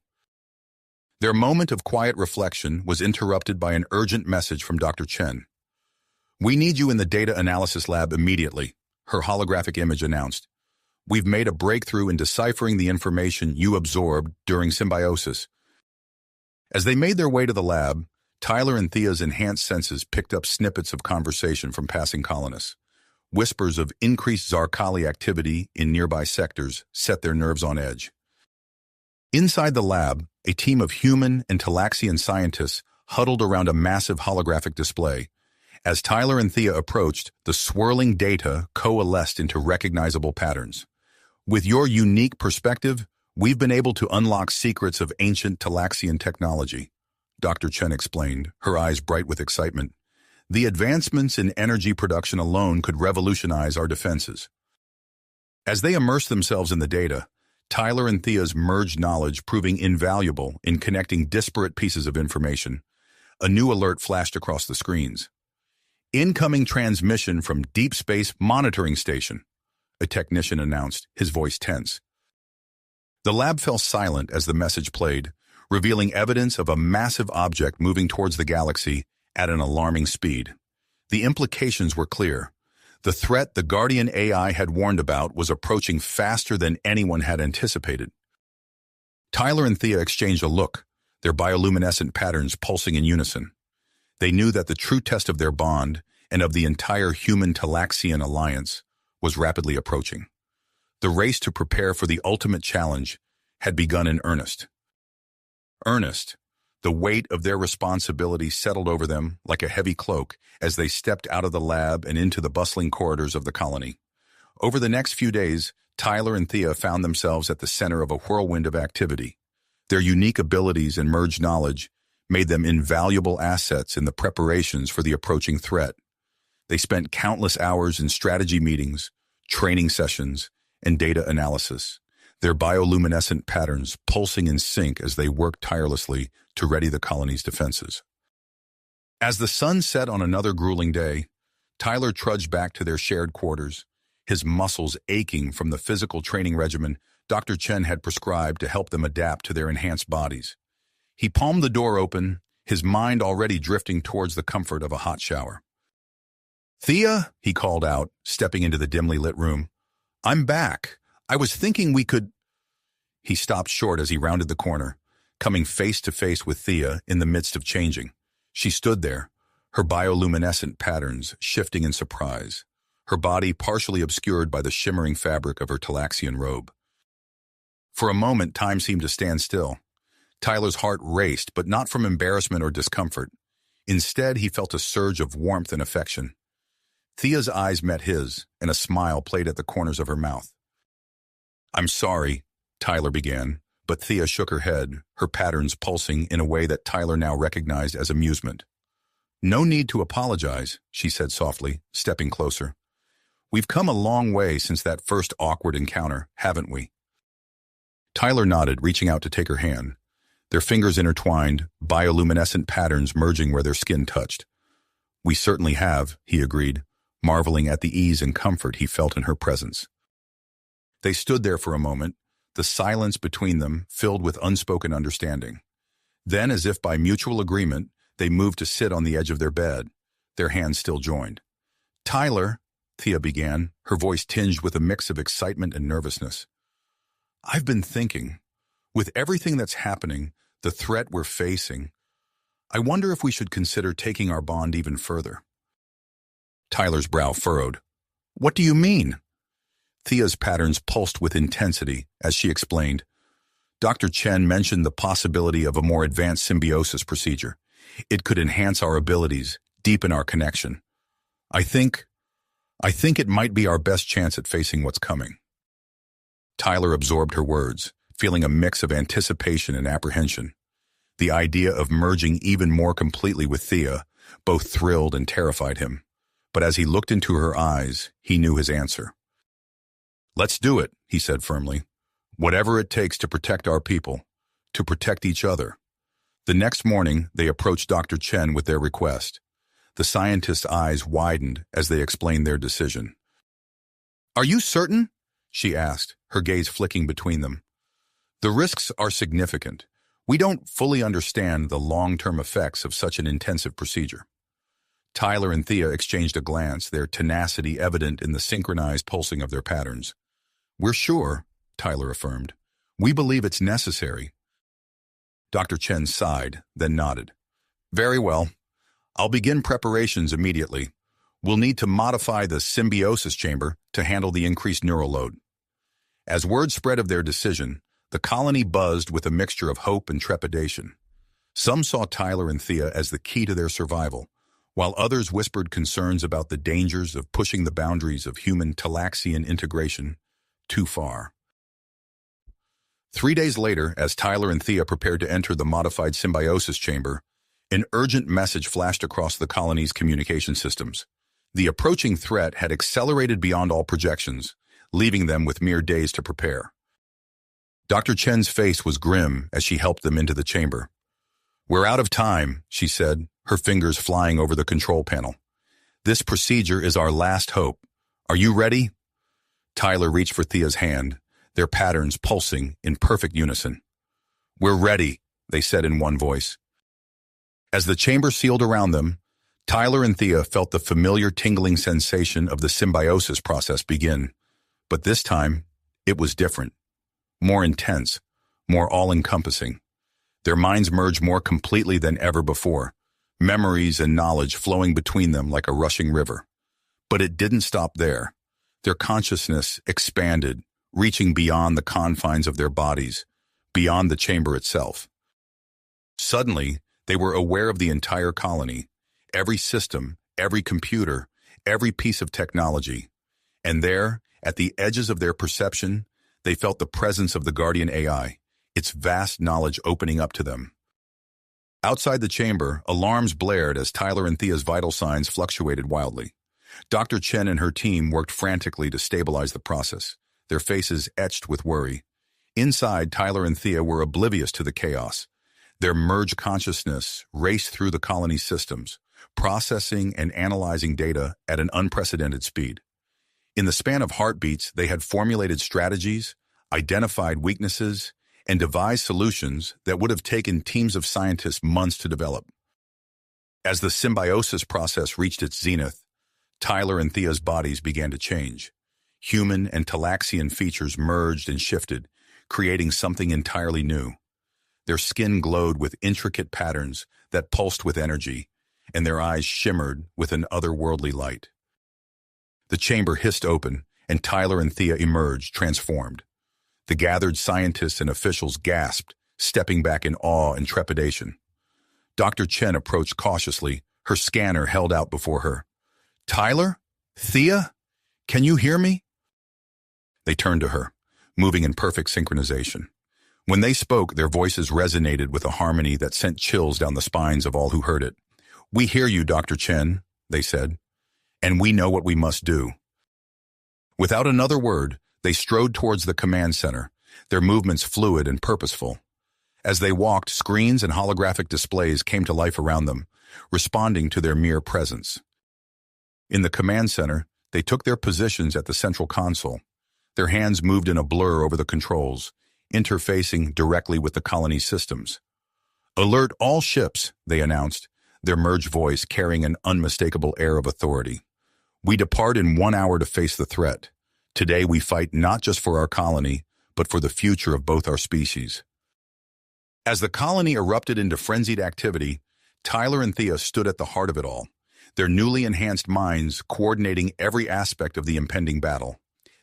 Their moment of quiet reflection was interrupted by an urgent message from Dr. Chen. "We need you in the data analysis lab immediately," her holographic image announced. "We've made a breakthrough in deciphering the information you absorbed during symbiosis." As they made their way to the lab, Tyler and Thea's enhanced senses picked up snippets of conversation from passing colonists. Whispers of increased Zarkali activity in nearby sectors set their nerves on edge. Inside the lab, a team of human and Talaxian scientists huddled around a massive holographic display. As Tyler and Thea approached, the swirling data coalesced into recognizable patterns. "With your unique perspective, we've been able to unlock secrets of ancient Talaxian technology," Dr. Chen explained, her eyes bright with excitement. "The advancements in energy production alone could revolutionize our defenses." As they immersed themselves in the data, Tyler and Thea's merged knowledge proving invaluable in connecting disparate pieces of information, a new alert flashed across the screens. "Incoming transmission from Deep Space Monitoring Station," a technician announced, his voice tense. The lab fell silent as the message played, revealing evidence of a massive object moving towards the galaxy at an alarming speed. The implications were clear. The threat the Guardian AI had warned about was approaching faster than anyone had anticipated. Tyler and Thea exchanged a look, their bioluminescent patterns pulsing in unison. They knew that the true test of their bond and of the entire human-Talaxian alliance was rapidly approaching. The race to prepare for the ultimate challenge had begun in earnest. The weight of their responsibility settled over them like a heavy cloak as they stepped out of the lab and into the bustling corridors of the colony. Over the next few days, Tyler and Thea found themselves at the center of a whirlwind of activity. Their unique abilities and merged knowledge made them invaluable assets in the preparations for the approaching threat. They spent countless hours in strategy meetings, training sessions, and data analysis, their bioluminescent patterns pulsing in sync as they worked tirelessly to ready the colony's defenses. As the sun set on another grueling day, Tyler trudged back to their shared quarters, his muscles aching from the physical training regimen Dr. Chen had prescribed to help them adapt to their enhanced bodies. He palmed the door open, his mind already drifting towards the comfort of a hot shower. "Thea," he called out, stepping into the dimly lit room. "I'm back. I was thinking we could—" He stopped short as he rounded the corner, coming face to face with Thea in the midst of changing. She stood there, her bioluminescent patterns shifting in surprise, her body partially obscured by the shimmering fabric of her Talaxian robe. For a moment, time seemed to stand still. Tyler's heart raced, but not from embarrassment or discomfort. Instead, he felt a surge of warmth and affection. Thea's eyes met his, and a smile played at the corners of her mouth. "I'm sorry," Tyler began, but Thea shook her head, her patterns pulsing in a way that Tyler now recognized as amusement. "No need to apologize," she said softly, stepping closer. "We've come a long way since that first awkward encounter, haven't we?" Tyler nodded, reaching out to take her hand. Their fingers intertwined, bioluminescent patterns merging where their skin touched. "We certainly have," he agreed, marveling at the ease and comfort he felt in her presence. They stood there for a moment, the silence between them filled with unspoken understanding. Then, as if by mutual agreement, they moved to sit on the edge of their bed, their hands still joined. "Tyler," Thea began, her voice tinged with a mix of excitement and nervousness. "I've been thinking, with everything that's happening, the threat we're facing, I wonder if we should consider taking our bond even further." Tyler's brow furrowed. "What do you mean?" Thea's patterns pulsed with intensity as she explained. Dr. Chen mentioned the possibility of a more advanced symbiosis procedure. It could enhance our abilities, deepen our connection. I think it might be our best chance at facing what's coming." Tyler absorbed her words, feeling a mix of anticipation and apprehension. The idea of merging even more completely with Thea both thrilled and terrified him. But as he looked into her eyes, he knew his answer. "Let's do it," he said firmly. "Whatever it takes to protect our people, to protect each other." The next morning, they approached Dr. Chen with their request. The scientist's eyes widened as they explained their decision. "Are you certain?" she asked, her gaze flicking between them. "The risks are significant. We don't fully understand the long-term effects of such an intensive procedure." Tyler and Thea exchanged a glance, their tenacity evident in the synchronized pulsing of their patterns. "We're sure," Tyler affirmed. "We believe it's necessary." Dr. Chen sighed, then nodded. "Very well. I'll begin preparations immediately. We'll need to modify the symbiosis chamber to handle the increased neural load." As word spread of their decision, the colony buzzed with a mixture of hope and trepidation. Some saw Tyler and Thea as the key to their survival, while others whispered concerns about the dangers of pushing the boundaries of human Talaxian integration too far. 3 days later, as Tyler and Thea prepared to enter the modified symbiosis chamber, an urgent message flashed across the colony's communication systems. The approaching threat had accelerated beyond all projections, leaving them with mere days to prepare. Dr. Chen's face was grim as she helped them into the chamber. "We're out of time," she said, her fingers flying over the control panel. "This procedure is our last hope. Are you ready?" Tyler reached for Thea's hand, their patterns pulsing in perfect unison. "We're ready," they said in one voice. As the chamber sealed around them, Tyler and Thea felt the familiar tingling sensation of the symbiosis process begin. But this time, it was different. More intense, more all-encompassing. Their minds merged more completely than ever before, memories and knowledge flowing between them like a rushing river. But it didn't stop there. Their consciousness expanded, reaching beyond the confines of their bodies, beyond the chamber itself. Suddenly, they were aware of the entire colony, every system, every computer, every piece of technology. And there, at the edges of their perception, they felt the presence of the Guardian AI, its vast knowledge opening up to them. Outside the chamber, alarms blared as Tyler and Thea's vital signs fluctuated wildly. Dr. Chen and her team worked frantically to stabilize the process, their faces etched with worry. Inside, Tyler and Thea were oblivious to the chaos. Their merged consciousness raced through the colony's systems, processing and analyzing data at an unprecedented speed. In the span of heartbeats, they had formulated strategies, identified weaknesses, and devised solutions that would have taken teams of scientists months to develop. As the symbiosis process reached its zenith, Tyler and Thea's bodies began to change. Human and Talaxian features merged and shifted, creating something entirely new. Their skin glowed with intricate patterns that pulsed with energy, and their eyes shimmered with an otherworldly light. The chamber hissed open, and Tyler and Thea emerged, transformed. The gathered scientists and officials gasped, stepping back in awe and trepidation. Dr. Chen approached cautiously, her scanner held out before her. "Tyler? Thea? Can you hear me?" They turned to her, moving in perfect synchronization. When they spoke, their voices resonated with a harmony that sent chills down the spines of all who heard it. "We hear you, Dr. Chen," they said, "and we know what we must do." Without another word, they strode towards the command center, their movements fluid and purposeful. As they walked, screens and holographic displays came to life around them, responding to their mere presence. In the command center, they took their positions at the central console. Their hands moved in a blur over the controls, interfacing directly with the colony's systems. "Alert all ships," they announced, their merged voice carrying an unmistakable air of authority. "We depart in 1 hour to face the threat. Today we fight not just for our colony, but for the future of both our species." As the colony erupted into frenzied activity, Tyler and Thea stood at the heart of it all, their newly enhanced minds coordinating every aspect of the impending battle.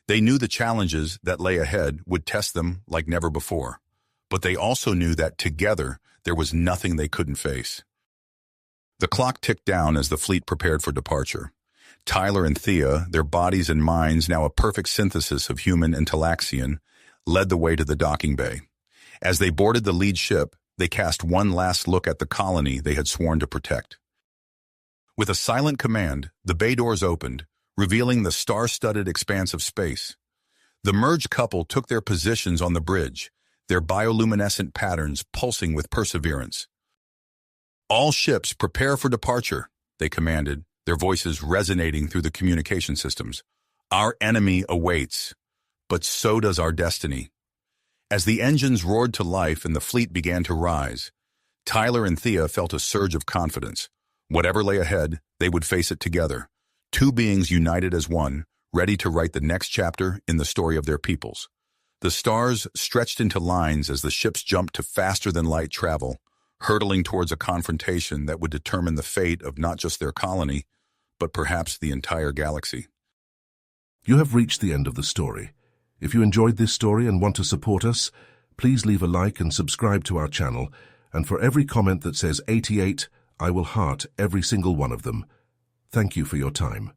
They knew the challenges that lay ahead would test them like never before, but they also knew that together there was nothing they couldn't face. The clock ticked down as the fleet prepared for departure. Tyler and Thea, their bodies and minds now a perfect synthesis of human and Talaxian, led the way to the docking bay. As they boarded the lead ship, they cast one last look at the colony they had sworn to protect. With a silent command, the bay doors opened, revealing the star-studded expanse of space. The merged couple took their positions on the bridge, their bioluminescent patterns pulsing with perseverance. "All ships prepare for departure," they commanded, their voices resonating through the communication systems. "Our enemy awaits, but so does our destiny." As the engines roared to life and the fleet began to rise, Tyler and Thea felt a surge of confidence. Whatever lay ahead, they would face it together. Two beings united as one, ready to write the next chapter in the story of their peoples. The stars stretched into lines as the ships jumped to faster-than-light travel, hurtling towards a confrontation that would determine the fate of not just their colony, but perhaps the entire galaxy. You have reached the end of the story. If you enjoyed this story and want to support us, please leave a like and subscribe to our channel, and for every comment that says 88, I will heart every single one of them. Thank you for your time.